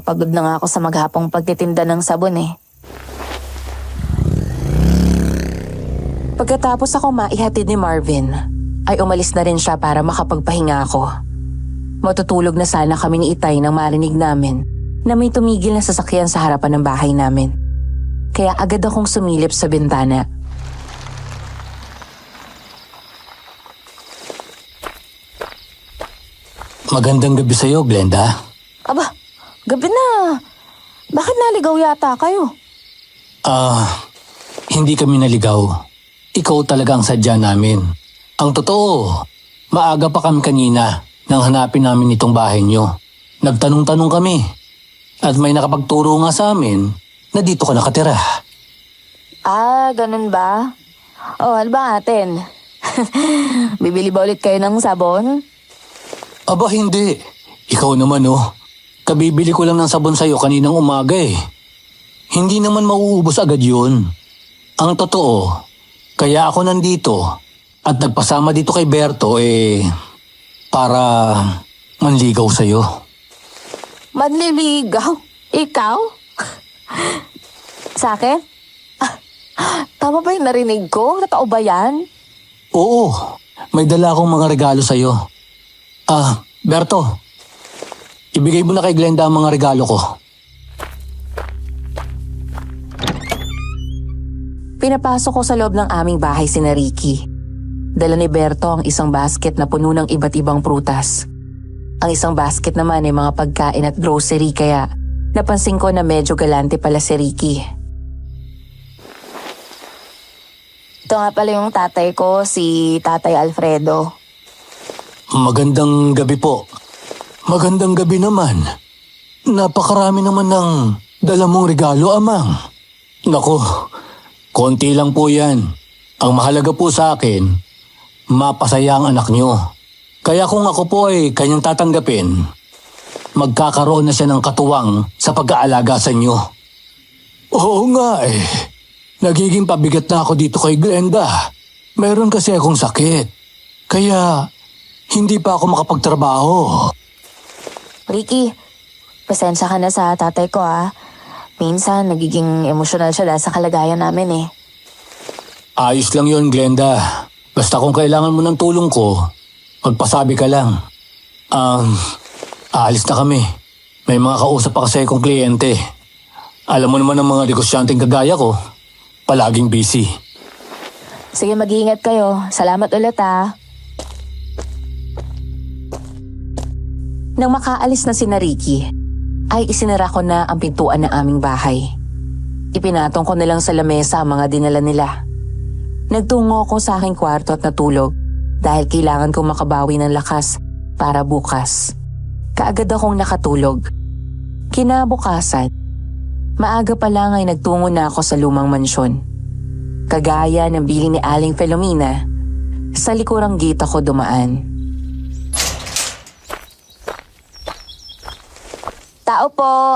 pagod na nga ako sa maghapong pagtitinda ng sabon eh. Pagkatapos ako maihatid ni Marvin, ay umalis na rin siya para makapagpahinga ako. Matutulog na sana kami ni Itay nang marinig namin na may tumigil na sasakyan sa harapan ng bahay namin. Kaya agad akong sumilip sa bintana. Magandang gabi sa'yo, Glenda. Aba, gabi na. Bakit naligaw yata kayo? Hindi kami naligaw. Ikaw talaga ang sadya namin. Ang totoo, maaga pa kami kanina nang hanapin namin itong bahay nyo. Nagtanong-tanong kami at may nakapagturo nga sa amin na dito ka nakatira. Ganun ba? Ano ba atin? Bibili ba ulit kayo ng sabon? Aba hindi. Ikaw naman Kabibili ko lang ng sabon sa'yo kaninang umaga eh. Hindi naman mauubos agad yun. Ang totoo, kaya ako nandito at nagpasama dito kay Berto para manligaw sa'yo. Manliligaw? Ikaw? Sa akin? Tama ba yung narinig ko? Totoo ba yan? Oo, may dala akong mga regalo sa'yo. Berto, ibigay mo na kay Glenda ang mga regalo ko. Pinapasok ko sa loob ng aming bahay si Ricky. Dala ni Berto ang isang basket na puno ng iba't ibang prutas. Ang isang basket naman ay mga pagkain at grocery kaya napansin ko na medyo galante pala si Ricky. Ito nga pala yung tatay ko, si Tatay Alfredo. Magandang gabi po. Magandang gabi naman. Napakarami naman ng dala mong regalo, Amang. Nako, konti lang po yan. Ang mahalaga po sa akin, mapasaya ang anak nyo. Kaya kung ako po ay kanyang tatanggapin, magkakaroon na siya ng katuwang sa pag-aalaga sa inyo. Oo nga eh. Nagiging pabigat na ako dito kay Glenda. Meron kasi akong sakit. Kaya hindi pa ako makapagtrabaho. Ricky, pasensya ka na sa tatay ko Minsan nagiging emosyonal siya dahil sa kalagayan namin eh. Ayos lang yon, Glenda. Basta kung kailangan mo ng tulong ko, magpasabi ka lang. Aalis na kami. May mga kausap pa kasi akong kliyente. Alam mo naman ang mga negosyanteng kagaya ko, palaging busy. Sige, mag-iingat kayo. Salamat ulit Nang makaalis na sina Ricky, ay isinara ko na ang pintuan ng aming bahay. Ipinatong ko na lang sa lamesa ang mga dinala nila. Nagtungo ko sa aking kwarto at natulog dahil kailangan kong makabawi ng lakas para bukas. Kaagad akong nakatulog. Kinabukasan, maaga pa lang ay nagtungo na ako sa lumang mansyon. Kagaya ng bili ni Aling Filomena, sa likurang gate ako dumaan. Tao po,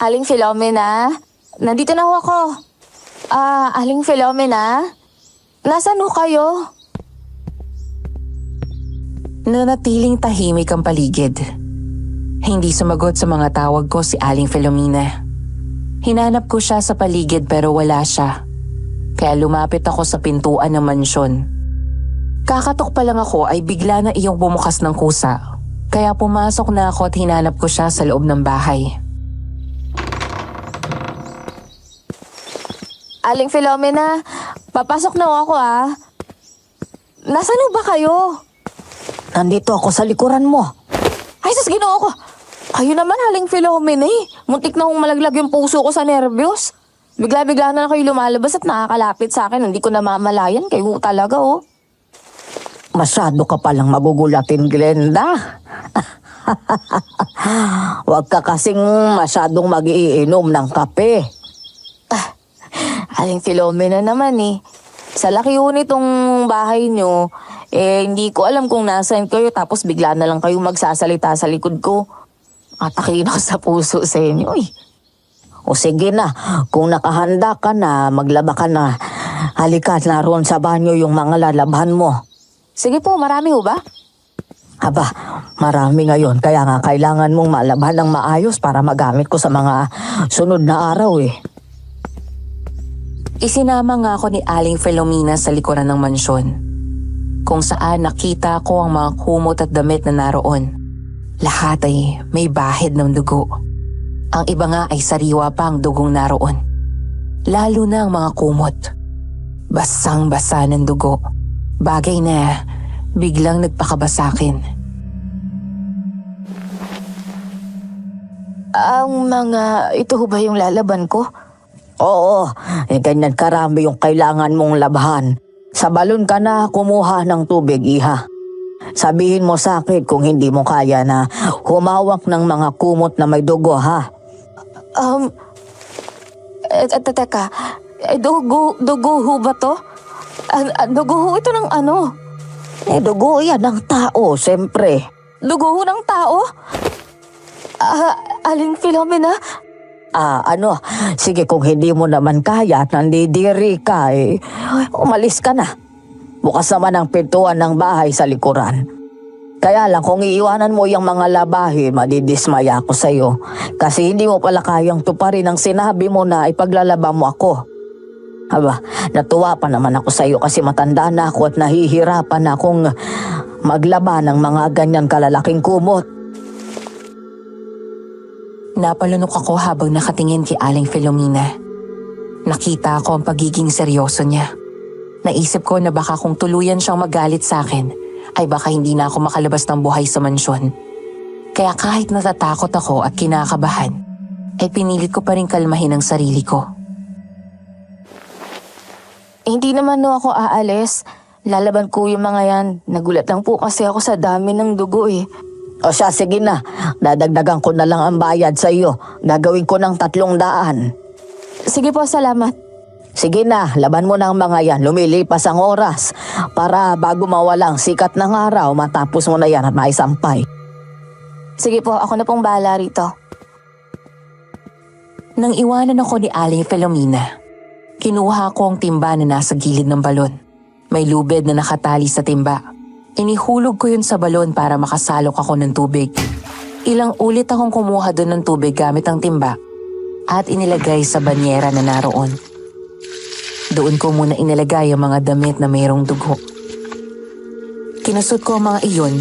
Aling Filomena. Nandito na ho ako. Aling Filomena, nasaan ho kayo? Nanatiling tahimik ang paligid. Hindi sumagot sa mga tawag ko si Aling Filomena. Hinanap ko siya sa paligid pero wala siya. Kaya lumapit ako sa pintuan ng mansyon. Kakatok pa lang ako ay bigla na iyong bumukas ng kusa. Kaya pumasok na ako at hinanap ko siya sa loob ng bahay. Aling Filomena, papasok na ho ako Nasaan ho ba kayo? Nandito ako sa likuran mo. Ay, sus, Ginoo ko. Kayo naman, Aling Filomena Muntik na kong malaglag yung puso ko sa nervyos. Bigla-bigla na kayo lumalabas at nakakalapit sa akin. Hindi ko namamalayan. Kayo talaga, Masyado ka palang magugulatin, Glenda. Huwag ka kasing masyadong mag-iinom ng kape. Aling Filomena naman Sa laki ho nitong bahay nyo, hindi ko alam kung nasaan kayo tapos bigla na lang kayo magsasalita sa likod ko. Atakin ako sa puso sa inyo O sige na, kung nakahanda ka na, maglaba ka na. Halika na roon sa banyo yung mga lalaban mo. Sige po, marami ho ba? Aba, marami ngayon. Kaya nga kailangan mong malaban ng maayos para magamit ko sa mga sunod na araw Isinama nga ako ni Aling Filomena sa likuran ng mansyon, kung saan nakita ko ang mga kumot at damit na naroon. Lahat ay may bahid ng dugo. Ang iba nga ay sariwa pa ang dugong naroon. Lalo na ang mga kumot. Basang-basa ng dugo. Bagay na biglang nagpakabasakin. Ang ito ho ba yung lalaban ko? Oo, ganyan karami yung kailangan mong labahan. Sa balon ka na kumuha ng tubig, iha. Sabihin mo sa akin kung hindi mo kaya na humawak ng mga kumot na may dugo, ha? Teka, dugo ho ba to? Dugo ho ito ng ano? Dugo yan ng tao, siyempre. Dugo ho ng tao? Aling Filomena? Sige kung hindi mo naman kaya at nandidiri ka, umalis ka na. Bukas naman ang pintuan ng bahay sa likuran. Kaya lang kung iiwanan mo yung mga labahin, madidismaya ako sa'yo. Kasi hindi mo pala kayang tuparin ang sinabi mo na ipaglalaba mo ako. Aba, natuwa pa naman ako sa'yo kasi matanda na ako at nahihirapan na akong maglaba ng mga ganyan kalalaking kumot. Napalunok ako habang nakatingin kay Aling Filomena. Nakita ko ang pagiging seryoso niya. Naisip ko na baka kung tuluyan siyang magalit sa akin, ay baka hindi na ako makalabas ng buhay sa mansyon. Kaya kahit natatakot ako at kinakabahan, ay pinilit ko pa rin kalmahin ang sarili ko. Hindi naman ako aalis. Lalaban ko yung mga yan. Nagulat lang po kasi ako sa dami ng dugo O siya, sige na. Dadagdagan ko na lang ang bayad sa iyo. Gagawin ko ng 300. Sige po, salamat. Sige na, laban mo ng mga yan. Lumilipas ang oras. Para bago mawala ang sikat ng araw, matapos mo na yan at maisampay. Sige po, ako na pong bahala rito. Nang iwanan ako ni Aling Filomena, kinuha ko ang timba na nasa gilid ng balon. May lubid na nakatali sa timba. Inihulog ko yun sa balon para makasalok ako ng tubig. Ilang ulit akong kumuha doon ng tubig gamit ang timba at inilagay sa banyera na naroon. Doon ko muna inilagay ang mga damit na mayroong dugo. Kinusot ko ang mga iyon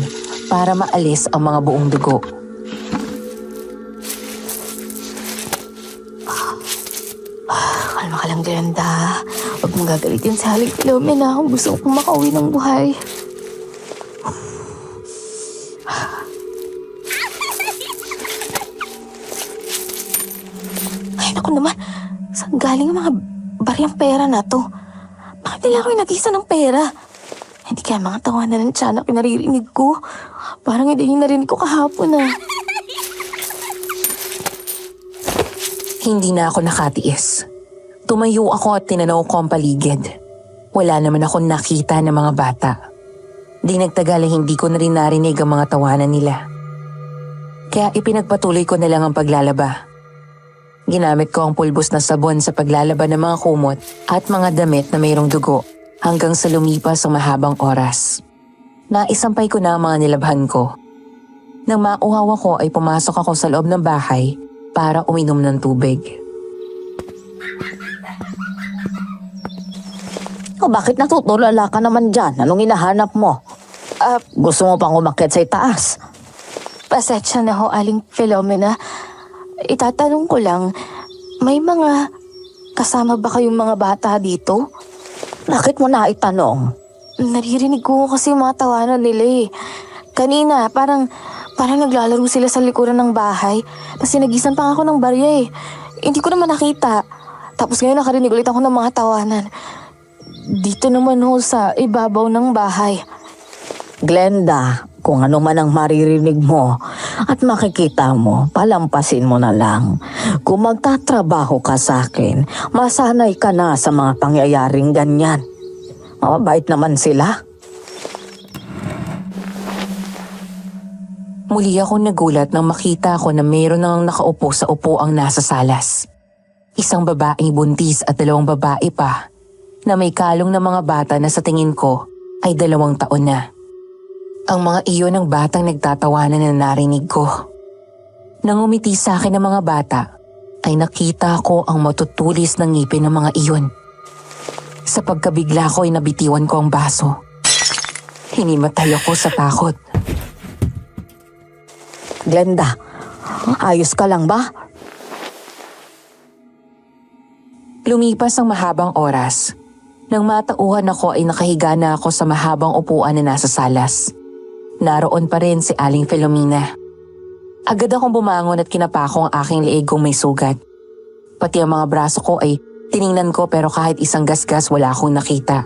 para maalis ang mga buong dugo. Kalma ka lang, Glenda. Huwag mong gagalitin sa Aling Filomena kung gusto kong makauwi ng buhay. Ay, naku naman. Saan galing ang mga bariyang pera na to? Bakit nila ako nag-isa ng pera? Hindi kaya mga tawanan ng tiyanak yung naririnig ko. Parang hindi yung narinig ko kahapon ah. Hindi na ako nakatiis. Tumayo ako at tinanaw ko ang paligid. Wala naman akong nakita ng mga bata. Di nagtagal ay hindi ko na rin narinig ang mga tawanan nila. Kaya ipinagpatuloy ko na lang ang paglalaba. Ginamit ko ang pulbos na sabon sa paglalaba ng mga kumot at mga damit na mayroong dugo hanggang sa lumipas ang mahabang oras. Naisampay ko na ang mga nilabhan ko. Nang mauhaw ako ay pumasok ako sa loob ng bahay para uminom ng tubig. O bakit natutulala ka naman dyan? Anong hinahanap mo? Gusto mo pang umakyat sa itaas? Pasensya na ho, Aling Filomena. Itatanong ko lang, may mga kasama ba kayong mga bata dito? Bakit mo na itanong? Naririnig ko kasi yung mga tawanan nila eh. Kanina, parang naglalaro sila sa likuran ng bahay. Tapos sinagisan pa ako ng barya eh. Hindi ko naman nakita. Tapos ngayon nakarinig ulit ako ng mga tawanan. Dito naman ho sa ibabaw ng bahay. Glenda, kung ano man ang maririnig mo at makikita mo, palampasin mo na lang. Kung magtatrabaho ka sa akin, masanay ka na sa mga pangyayaring ganyan. Mababait naman sila. Muli ako nagulat nang makita ko na mayroon nang nakaupo sa upuang nasa salas. Isang babaeng buntis at 2 babae pa na may kalong na mga bata na sa tingin ko ay 2 taon na. Ang mga iyon ng batang nagtatawanan na narinig ko. Nang umiti sa akin ng mga bata, ay nakita ko ang matutulis ng ngipin ng mga iyon. Sa pagkabigla ko ay nabitiwan ko ang baso. Hinimatay ako sa takot. Glenda, ayos ka lang ba? Lumipas ang mahabang oras. Nang matauhan ako ay nakahiga na ako sa mahabang upuan na nasa salas. Naroon pa rin si Aling Filomena. Agad akong bumangon at kinapako ang aking leeg kung may sugat. Pati ang mga braso ko ay tiningnan ko pero kahit isang gasgas wala akong nakita.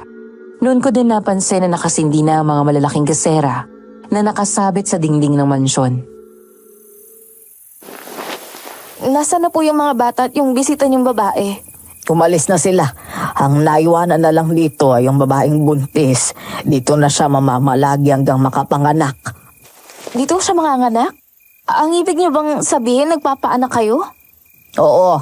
Noon ko din napansin na nakasindi na ang mga malalaking gasera na nakasabit sa dingding ng mansyon. Nasaan na po yung mga bata at yung bisita niyong babae? Umalis na sila. Ang naiwanan na lang dito ay yung babaeng buntis. Dito na siya mamamalagi hanggang makapanganak. Dito siya manganganak? Ang ibig niyo bang sabihin nagpapaanak kayo? Oo,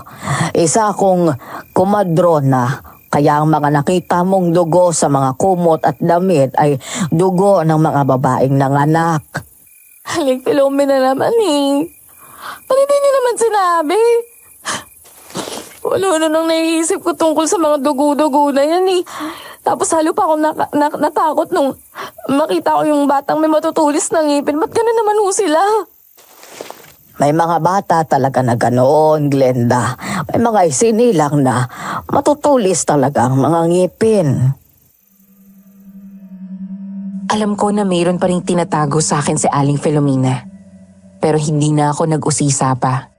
isa akong kumadrona. Kaya ang mga nakita mong dugo sa mga kumot at damit ay dugo ng mga babaeng nanganak. Aling Filomena naman eh. Ba't hindi niyo naman sinabi? Wala na nang naiisip ko tungkol sa mga dugo-dugo na yan eh. Tapos halo pa akong natakot nung makita ko yung batang may matutulis na ngipin. Ba't gano'n naman ho sila? May mga bata talaga na ganoon, Glenda. May mga isinilang na matutulis talaga ang mga ngipin. Alam ko na mayroon pa ring tinatago sa akin si Aling Filomena. Pero hindi na ako nag-usisa pa.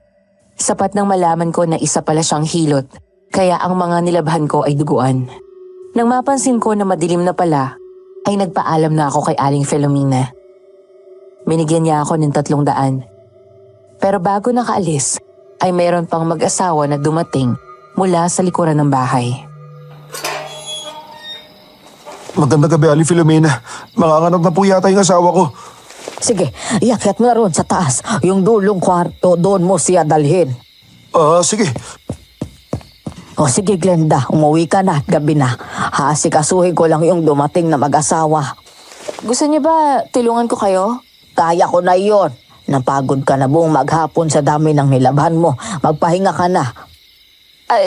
Sapat nang malaman ko na isa pala siyang hilot, kaya ang mga nilabhan ko ay duguan. Nang mapansin ko na madilim na pala, ay nagpaalam na ako kay Aling Filomena. Binigyan niya ako ng 300. Pero bago nakaalis, ay mayroon pang mag-asawa na dumating mula sa likuran ng bahay. Magandang gabi, Aling Filomena. Manganganak na po yata yung asawa ko. Sige, iakyat mo na roon sa taas. Yung dulong kwarto, doon mo siya dalhin. Sige. O sige, Glenda, umuwi ka na at gabi na. Haasikasuhin ko lang yung dumating na mag-asawa. Gusto niyo ba tulungan ko kayo? Kaya ko na yon. Napagod ka na buong maghapon sa dami ng nilabhan mo. Magpahinga ka na.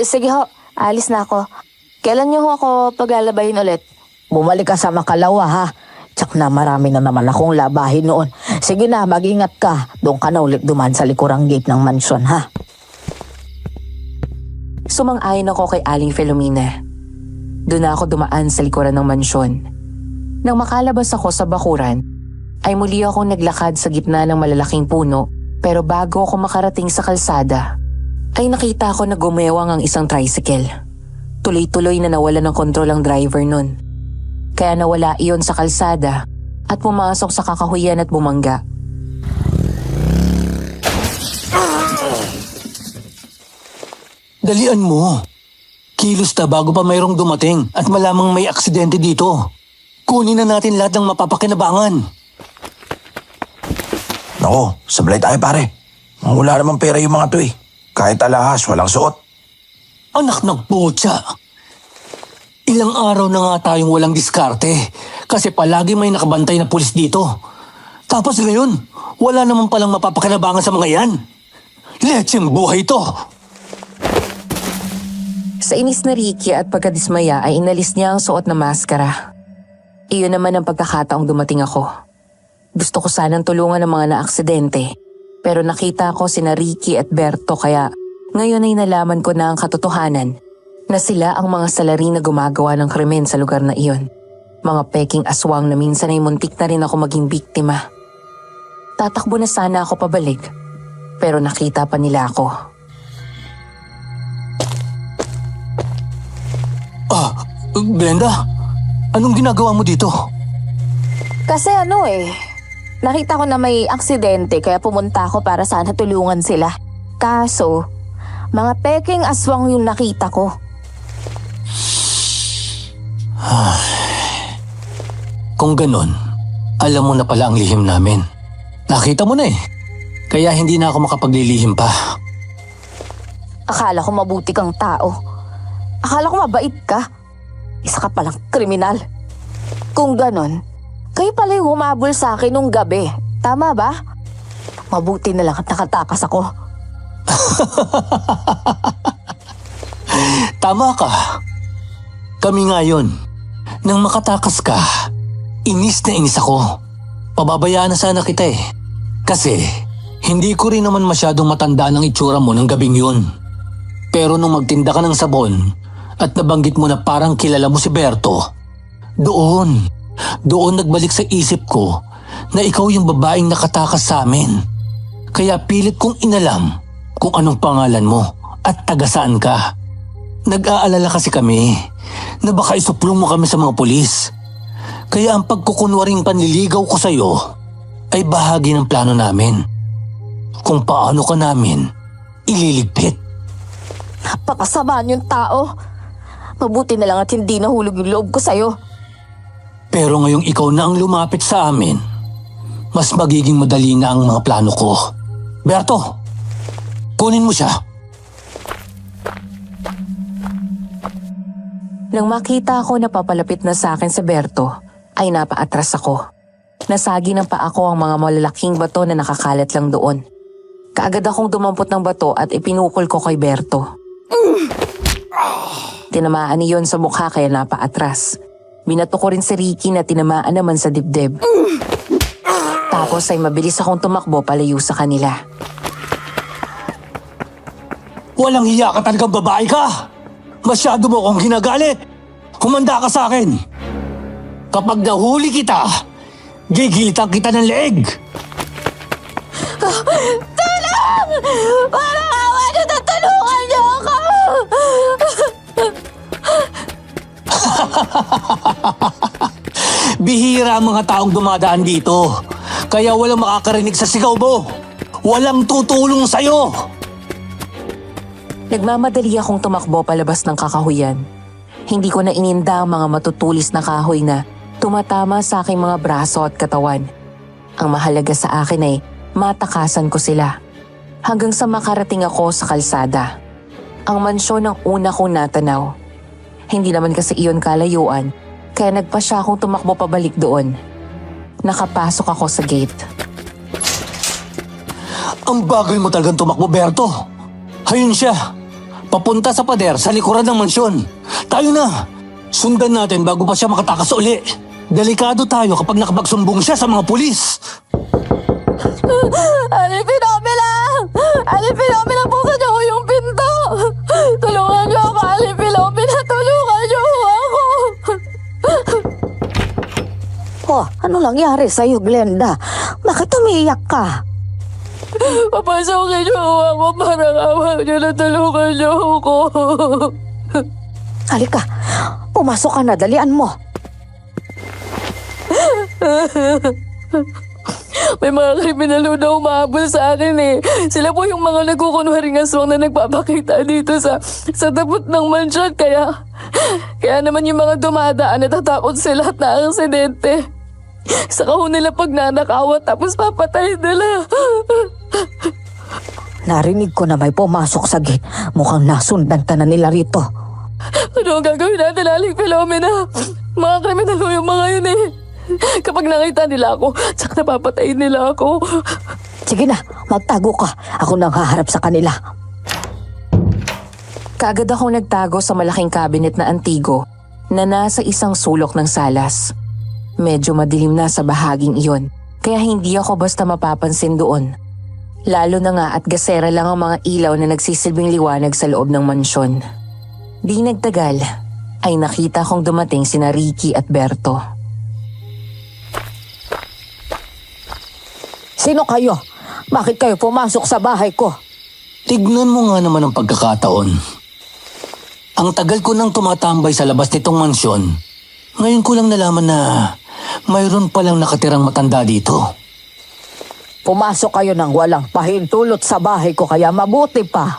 Sige ho, alis na ako. Kailan niyo ho ako paglalabayin ulit? Bumalik ka sa Makalawa, ha? Tsak na marami na naman akong labahin noon. Sige na, mag-ingat ka. Doon ka na ulit duman sa likurang gate ng mansyon, ha? Sumang-ayon ako kay Aling Filomena. Doon na ako dumaan sa likuran ng mansyon. Nang makalabas ako sa bakuran, ay muli akong naglakad sa gitna ng malalaking puno, pero bago ako makarating sa kalsada, ay nakita ko na gumewang ang isang tricycle. Tuloy-tuloy na nawala ng kontrol ang driver nun. Kaya nawala iyon sa kalsada at pumasok sa kakahuyan at bumangga. Dalian mo. Kilos na bago pa mayroong dumating at malamang may aksidente dito. Kunin na natin lahat ng mapapakinabangan. Nako, sablay tayo pare. Wala namang pera yung mga to eh. Kahit alahas, walang suot. Anak ng botya. Ilang araw na nga tayong walang diskarte kasi palagi may nakabantay na pulis dito. Tapos ngayon, wala naman palang mapapakinabangan sa mga yan. Letseng buhay to. Sa inis na Ricky at pagkadismaya ay inalis niya ang suot na maskara. Iyon naman ang pagkakataong dumating ako. Gusto ko sanang tulungan ang mga naaksidente, pero nakita ko sina Ricky at Berto kaya ngayon ay nalaman ko na ang katotohanan na sila ang mga salari na gumagawa ng krimen sa lugar na iyon. Mga peking aswang na minsan ay muntik na rin ako maging biktima. Tatakbo na sana ako pabalik, pero nakita pa nila ako. Glenda, anong ginagawa mo dito? Kasi nakita ko na may aksidente kaya pumunta ako para sana tulungan sila. Kaso, mga peking aswang yung nakita ko. Kung ganon, alam mo na pala ang lihim namin. Nakita mo na eh. Kaya hindi na ako makapaglilihim pa. Akala ko mabuti kang tao. Akala ko mabait ka. Isa ka palang kriminal. Kung ganon, kayo pala yung humabol sa akin nung gabi. Tama ba? Mabuti na lang at nakatakas ako. Tama ka. Kami nga yun. Nang makatakas ka, inis na inis ako. Pababayaan na sana kita eh. Kasi hindi ko rin naman masyadong matandaan ang itsura mo ng gabing yun. Pero nung magtinda ka ng sabon at nabanggit mo na parang kilala mo si Berto, doon nagbalik sa isip ko na ikaw yung babaeng nakatakas sa amin. Kaya pilit kong inalam kung anong pangalan mo at taga saan ka. Nag-aalala kasi kami na baka isuplong mo kami sa mga pulis. Kaya ang pagkukunwaring panliligaw ko sa'yo ay bahagi ng plano namin. Kung paano ka namin ililigpit. Napakasama niyong tao. Mabuti na lang at hindi nahulog yung loob ko sa'yo. Pero ngayong ikaw na ang lumapit sa amin, mas magiging madali na ang mga plano ko. Berto, kunin mo siya. Nang makita ko na papalapit na sa akin si Berto, ay napaatras ako. Nasagi ng paa ko ang mga malalaking bato na nakakalat lang doon. Kaagad akong dumampot ng bato at ipinukol ko kay Berto. Tinamaan niyon sa mukha kaya napaatras. Binato ko rin si Ricky na tinamaan naman sa dibdib. Tapos ay mabilis akong tumakbo palayo sa kanila. Walang hiya ka talagang babae ka! Masyado mo akong ginagalit! Kumanda ka sa akin! Kapag nahuli kita, gigilitan kita ng leeg! Tulong! Parang awa niyo, tatulungan niyo ako! Bihira ang mga taong dumadaan dito. Kaya walang makakarinig sa sigaw mo. Walang tutulong sa'yo. Nagmamadali akong tumakbo palabas ng kakahuyan. Hindi ko na ininda ang mga matutulis na kahoy na tumatama sa aking mga braso at katawan. Ang mahalaga sa akin ay matakasan ko sila. Hanggang sa makarating ako sa kalsada. Ang mansyon ang una kong natanaw. Hindi naman kasi iyon kalayuan, kaya nagpa siya akong tumakbo pabalik doon. Nakapasok ako sa gate. Ang bagal mo talagang tumakbo, Berto. Hayun siya. Papunta sa pader sa likuran ng mansyon. Tayo na. Sundan natin bago pa siya makatakas uli. Delikado tayo kapag nakapagsumbong siya sa mga pulis. Alipin Omila! Alipin Omila, buksan niyo ko yung pinto! Tulungan niyo ako, Aling Filomena. Tulungan niyo ako. Oh, ano nangyari sa'yo, Glenda? Bakit umiiyak ka? Papasokin niyo ako para awa niyo na tulungan niyo ako. Halika, pumasok ka na, dalian mo. May mga kriminal na umahabol sa akin eh. Sila po yung mga nagkukunwaring aswang na nagpapakita dito sa tapot ng mansyon. Kaya naman yung mga dumadaan natatakot sila at na-aksidente. Saka ho nila pag nanakawat tapos papatay nila. Narinig ko na may pumasok sa gate. Mukhang nasundan ka na nila rito. Ano ang gagawin natin, Aling Filomena? Mga kriminal ho yung mga yun eh. Kapag nakita nila ako, tsaka napapatayin nila ako. Sige na, magtago ka. Ako nang haharap sa kanila. Kaagad akong nagtago sa malaking cabinet na antigo na nasa isang sulok ng salas. Medyo madilim na sa bahaging iyon, kaya hindi ako basta mapapansin doon. Lalo na nga at gasera lang ang mga ilaw na nagsisilbing liwanag sa loob ng mansyon. Di nagtagal, ay nakita kong dumating sina Ricky at Berto. Sino kayo? Bakit kayo pumasok sa bahay ko? Tignan mo nga naman ang pagkakataon. Ang tagal ko nang tumatambay sa labas nitong mansyon. Ngayon ko lang nalaman na mayroon palang nakatirang matanda dito. Pumasok kayo ng walang pahintulot sa bahay ko kaya mabuti pa.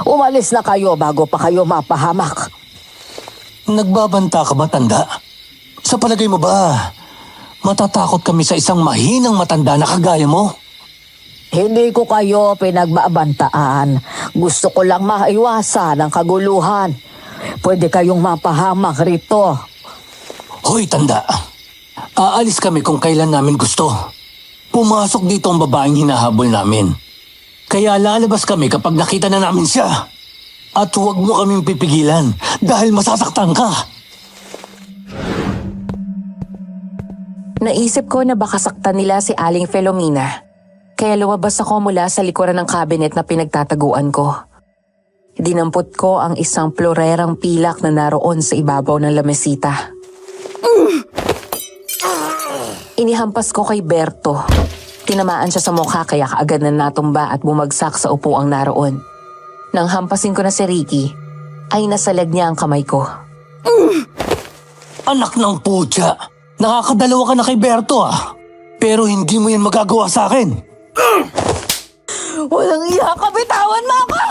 Umalis na kayo bago pa kayo mapahamak. Nagbabanta ka ba, tanda? Sa palagay mo ba, matatakot kami sa isang mahinang matanda na kagaya mo? Hindi ko kayo pinagbabantaan. Gusto ko lang maiwasan ang kaguluhan. Pwede kayong mapahamak rito. Hoy, tanda. Aalis kami kung kailan namin gusto. Pumasok dito ang babaeng hinahabol namin. Kaya lalabas kami kapag nakita na namin siya. At huwag mo kaming pipigilan dahil masasaktan ka. Naisip ko na baka saktan nila si Aling Filomena. Kaya lumabas ako mula sa likuran ng cabinet na pinagtataguan ko. Dinampot ko ang isang plorerang pilak na naroon sa ibabaw ng lamesita. Inihampas ko kay Berto. Tinamaan siya sa mukha kaya kaagad na natumba at bumagsak sa upuang naroon. Nang hampasin ko na si Ricky, ay nasalag niya ang kamay ko. Anak ng putya! Nakakadalawa ka na kay Berto ah. Pero hindi mo yan magagawa sa akin. Walang iya ka, bitawan mo ako!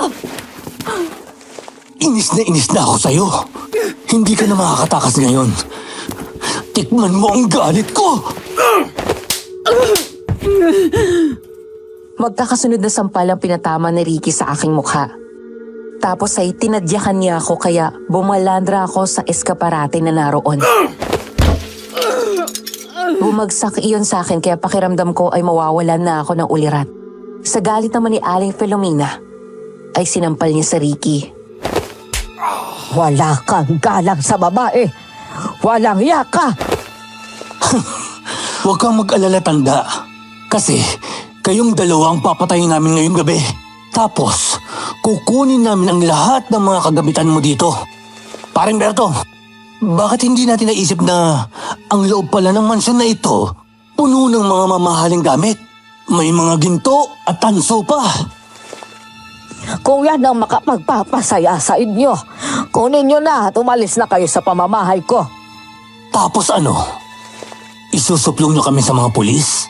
Inis na ako sa'yo. Hindi ka na makakatakas ngayon. Tikman mo ang galit ko! Magkakasunod na sampal ang pinatama ni Ricky sa aking mukha. Tapos ay tinadyakan niya ako kaya bumalandra ako sa eskaparate na naroon. Bumagsak iyon sa akin kaya pakiramdam ko ay mawawalan na ako ng ulirat. Sa galit naman ni Aling Filomena, ay sinampal niya sa Ricky. Wala kang galang sa babae. Walang yaka. Huwag kang mag-alala, tanda. Kasi kayong dalawa ang papatayin namin ngayong gabi. Tapos, kukunin namin ang lahat ng mga kagamitan mo dito. Paring Berto, bakit hindi natin naisip na ang loob pala ng mansyon na ito puno ng mga mamahaling gamit? May mga ginto at tanso pa. Kung yan ang makapagpapasaya sa inyo, kunin nyo na at umalis na kayo sa pamamahay ko. Tapos ano? Isusuplong nyo kami sa mga pulis?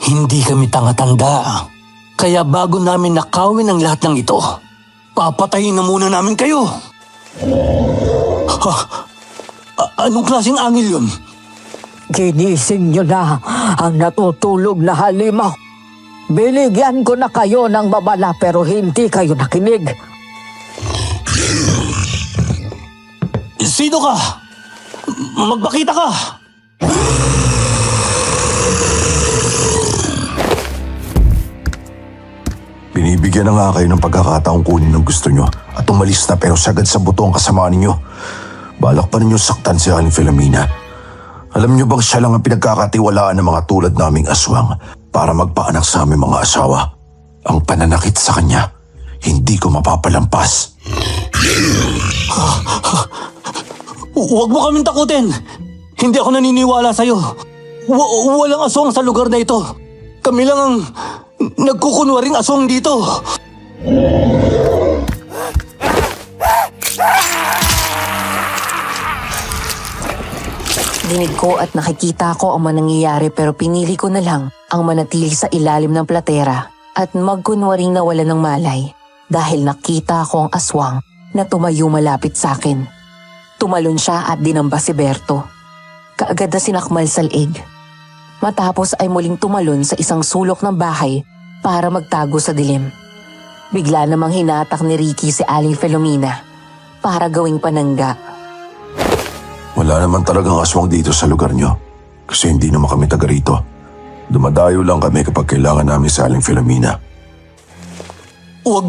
Hindi kami tanga-tanda. Kaya bago namin nakawin ang lahat ng ito, papatayin na muna namin kayo. Anong klaseng angil yun? Ginising nyo na ang natutulog na halimaw. Binigyan ko na kayo ng babala pero hindi kayo nakinig. Sino ka? Magpakita ka! Binibigyan na nga kayo ng pagkakataong kunin ng gusto nyo at umalis na pero sagad sa buto ang kasamaan ninyo. Balak pa ninyo saktan si Aling Filomena. Alam nyo bang siya lang ang pinagkakatiwalaan ng mga tulad naming aswang para magpaanak sa aming mga asawa? Ang pananakit sa kanya, hindi ko mapapalampas. Huwag mo kaming takutin! Hindi ako naniniwala sa'yo. Walang aswang sa lugar na ito. Kami lang ang nagkukunwaring aswang dito. Dinig ko at nakikita ko ang manangyayari pero pinili ko na lang ang manatili sa ilalim ng platera at magkunwaring nawala ng malay dahil nakita ko ang aswang na tumayo malapit sa akin. Tumalon siya at dinamba si Berto. Kaagad na sinakmal sa leeg. Matapos ay muling tumalon sa isang sulok ng bahay para magtago sa dilim. Bigla namang hinatak ni Ricky si Aling Filomena para gawing panangga. Wala naman talagang aswang dito sa lugar nyo. Kasi hindi naman kami taga rito. Dumadayo lang kami kapag kailangan namin sa Aling Filomena. Huwag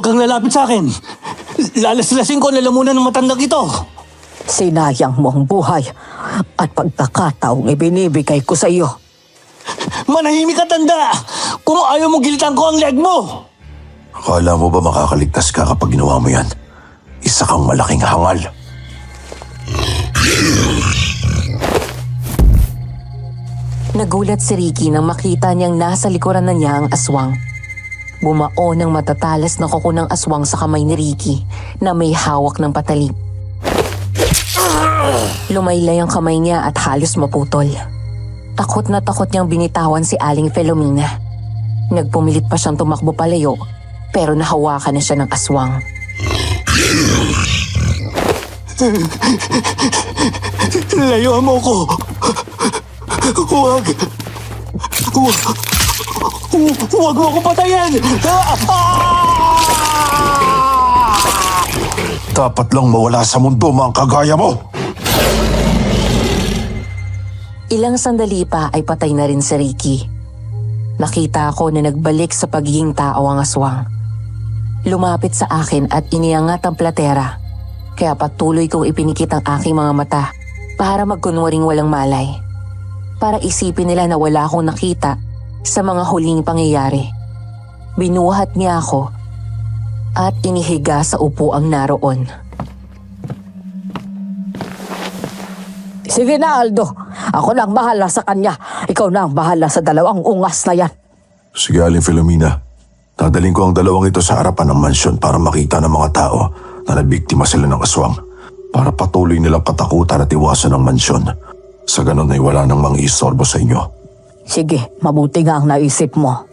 kang lalapit sa akin. Lalaslasin ko ang lalamunan ng matandang ito. Sinayang mo ang buhay at pagkakataong ibinibigay ko sa iyo. Manahimik ka, tanda! Kung ayaw mo gilitan ko ang leg mo! Akala mo ba makakaligtas ka kapag ginawa mo yan? Isa kang malaking hangal. Nagulat si Ricky nang makita niyang nasa likuran na niya ang aswang. Bumao ng matatalas na kuko ng aswang sa kamay ni Ricky na may hawak ng patalip. Lumaylay ang kamay niya at halos maputol. Takot na takot niyang binitawan si Aling Filomena. Nagpumilit pa siyang tumakbo palayo pero nahawakan na siya ng aswang. Layuan mo ko! Huwag mo ako patayin! Dapat lang mawala sa mundo mga kagaya mo! Ilang sandali pa ay patay na rin si Ricky. Nakita ko na nagbalik sa pagiging tao ang aswang. Lumapit sa akin at iniangat ang platera. Kaya patuloy kong ipinikit ang aking mga mata para magkunwaring walang malay. Para isipin nila na wala akong nakita sa mga huling pangyayari. Binuhat niya ako at inihiga sa upuang naroon. Sige na, Aldo. Ako na ang bahala sa kanya. Ikaw na ang bahala sa dalawang ungas na yan. Sige, Aling Filomena. Dadaling ko ang dalawang ito sa harapan ng mansyon para makita ng mga tao na nabiktima sila ng aswang. Para patuloy nilang katakutan at iwasan ang mansyon. Sa ganun ay wala nang mangiistorbo sa inyo. Sige, mabuti nga ang naisip mo.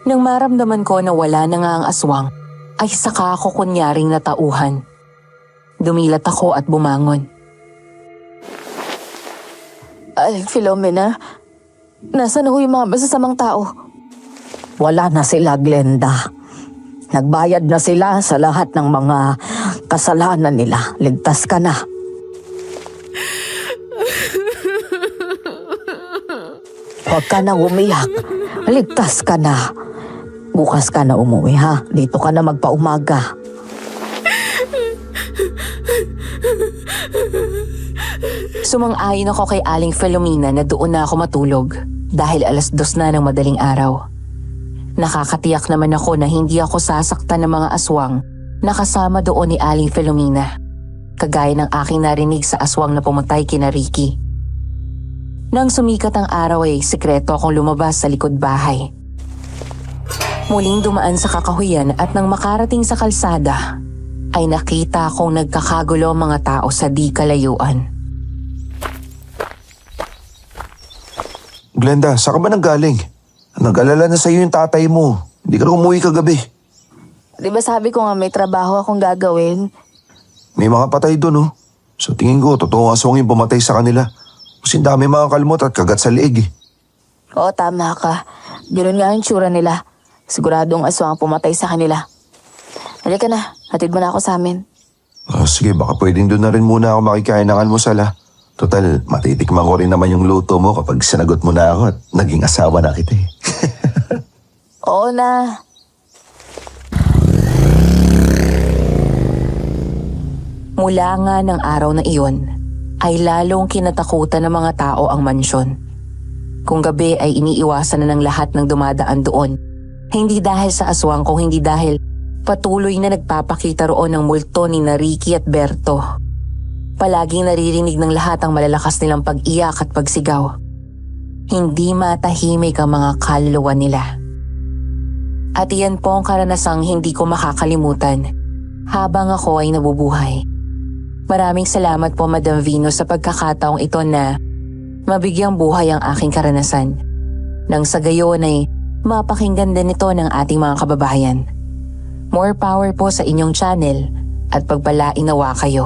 Nang maramdaman ko na wala na nga ang aswang, ay saka ako kunyaring natauhan. Dumilat ako at bumangon. Aling Filomena, nasaan na ho yung mga masasamang tao? Wala na sila, Glenda. Nagbayad na sila sa lahat ng mga kasalanan nila. Ligtas ka na. Huwag ka nang umiyak. Ligtas ka na. Bukas ka na umuwi, ha? Dito ka na magpaumaga. Sumang-ayon ako kay Aling Filomena na doon na ako matulog dahil 2:00 na ng madaling araw. Nakakatiyak naman ako na hindi ako sasaktan ng mga aswang na kasama doon ni Aling Filomena, kagaya ng aking narinig sa aswang na pumatay kina Ricky. Nang sumikat ang araw ay sikreto akong lumabas sa likod bahay. Muling dumaan sa kakahuyan at nang makarating sa kalsada, ay nakita akong nagkakagulo ang mga tao sa di kalayuan. Glenda, saan ka ba nanggaling? Nag-alala na sa'yo yung tatay mo. Hindi ka na umuwi kagabi. Di ba sabi ko nga may trabaho akong gagawin? May mga patay doon, oh. Sa tingin ko, totoo ang aswang yung pumatay sa kanila. Kasi dami mga kalmot at kagat sa leeg, eh. Oo, tama ka. Ganoon nga yung tsura nila. Siguradong aswang ang pumatay sa kanila. Halika na, hatid mo na ako sa amin. Sige, baka pwedeng doon na rin muna ako makikain ng almusal, ha. Total, matitikman ko rin naman yung luto mo kapag sinagot mo na ako at naging asawa na kita, eh. Oo na. Mula nga ng araw na iyon, ay lalong kinatakutan ng mga tao ang mansyon. Kung gabi ay iniiwasan na ng lahat ng dumadaan doon. Hindi dahil sa aswang kung hindi dahil Patuloy na nagpapakita roon ng multo ni na Ricky at Berto. Palaging naririnig ng lahat ang malalakas nilang pag-iyak at pagsigaw. Hindi matahimik ang mga kaluluwa nila. At iyan po ang karanasang hindi ko makakalimutan habang ako ay nabubuhay. Maraming salamat po Madam Venus sa pagkakataong ito na mabigyang buhay ang aking karanasan. Nang sa gayon ay mapakinggan din ito ng ating mga kababayan. More power po sa inyong channel at pagpalain nawa kayo.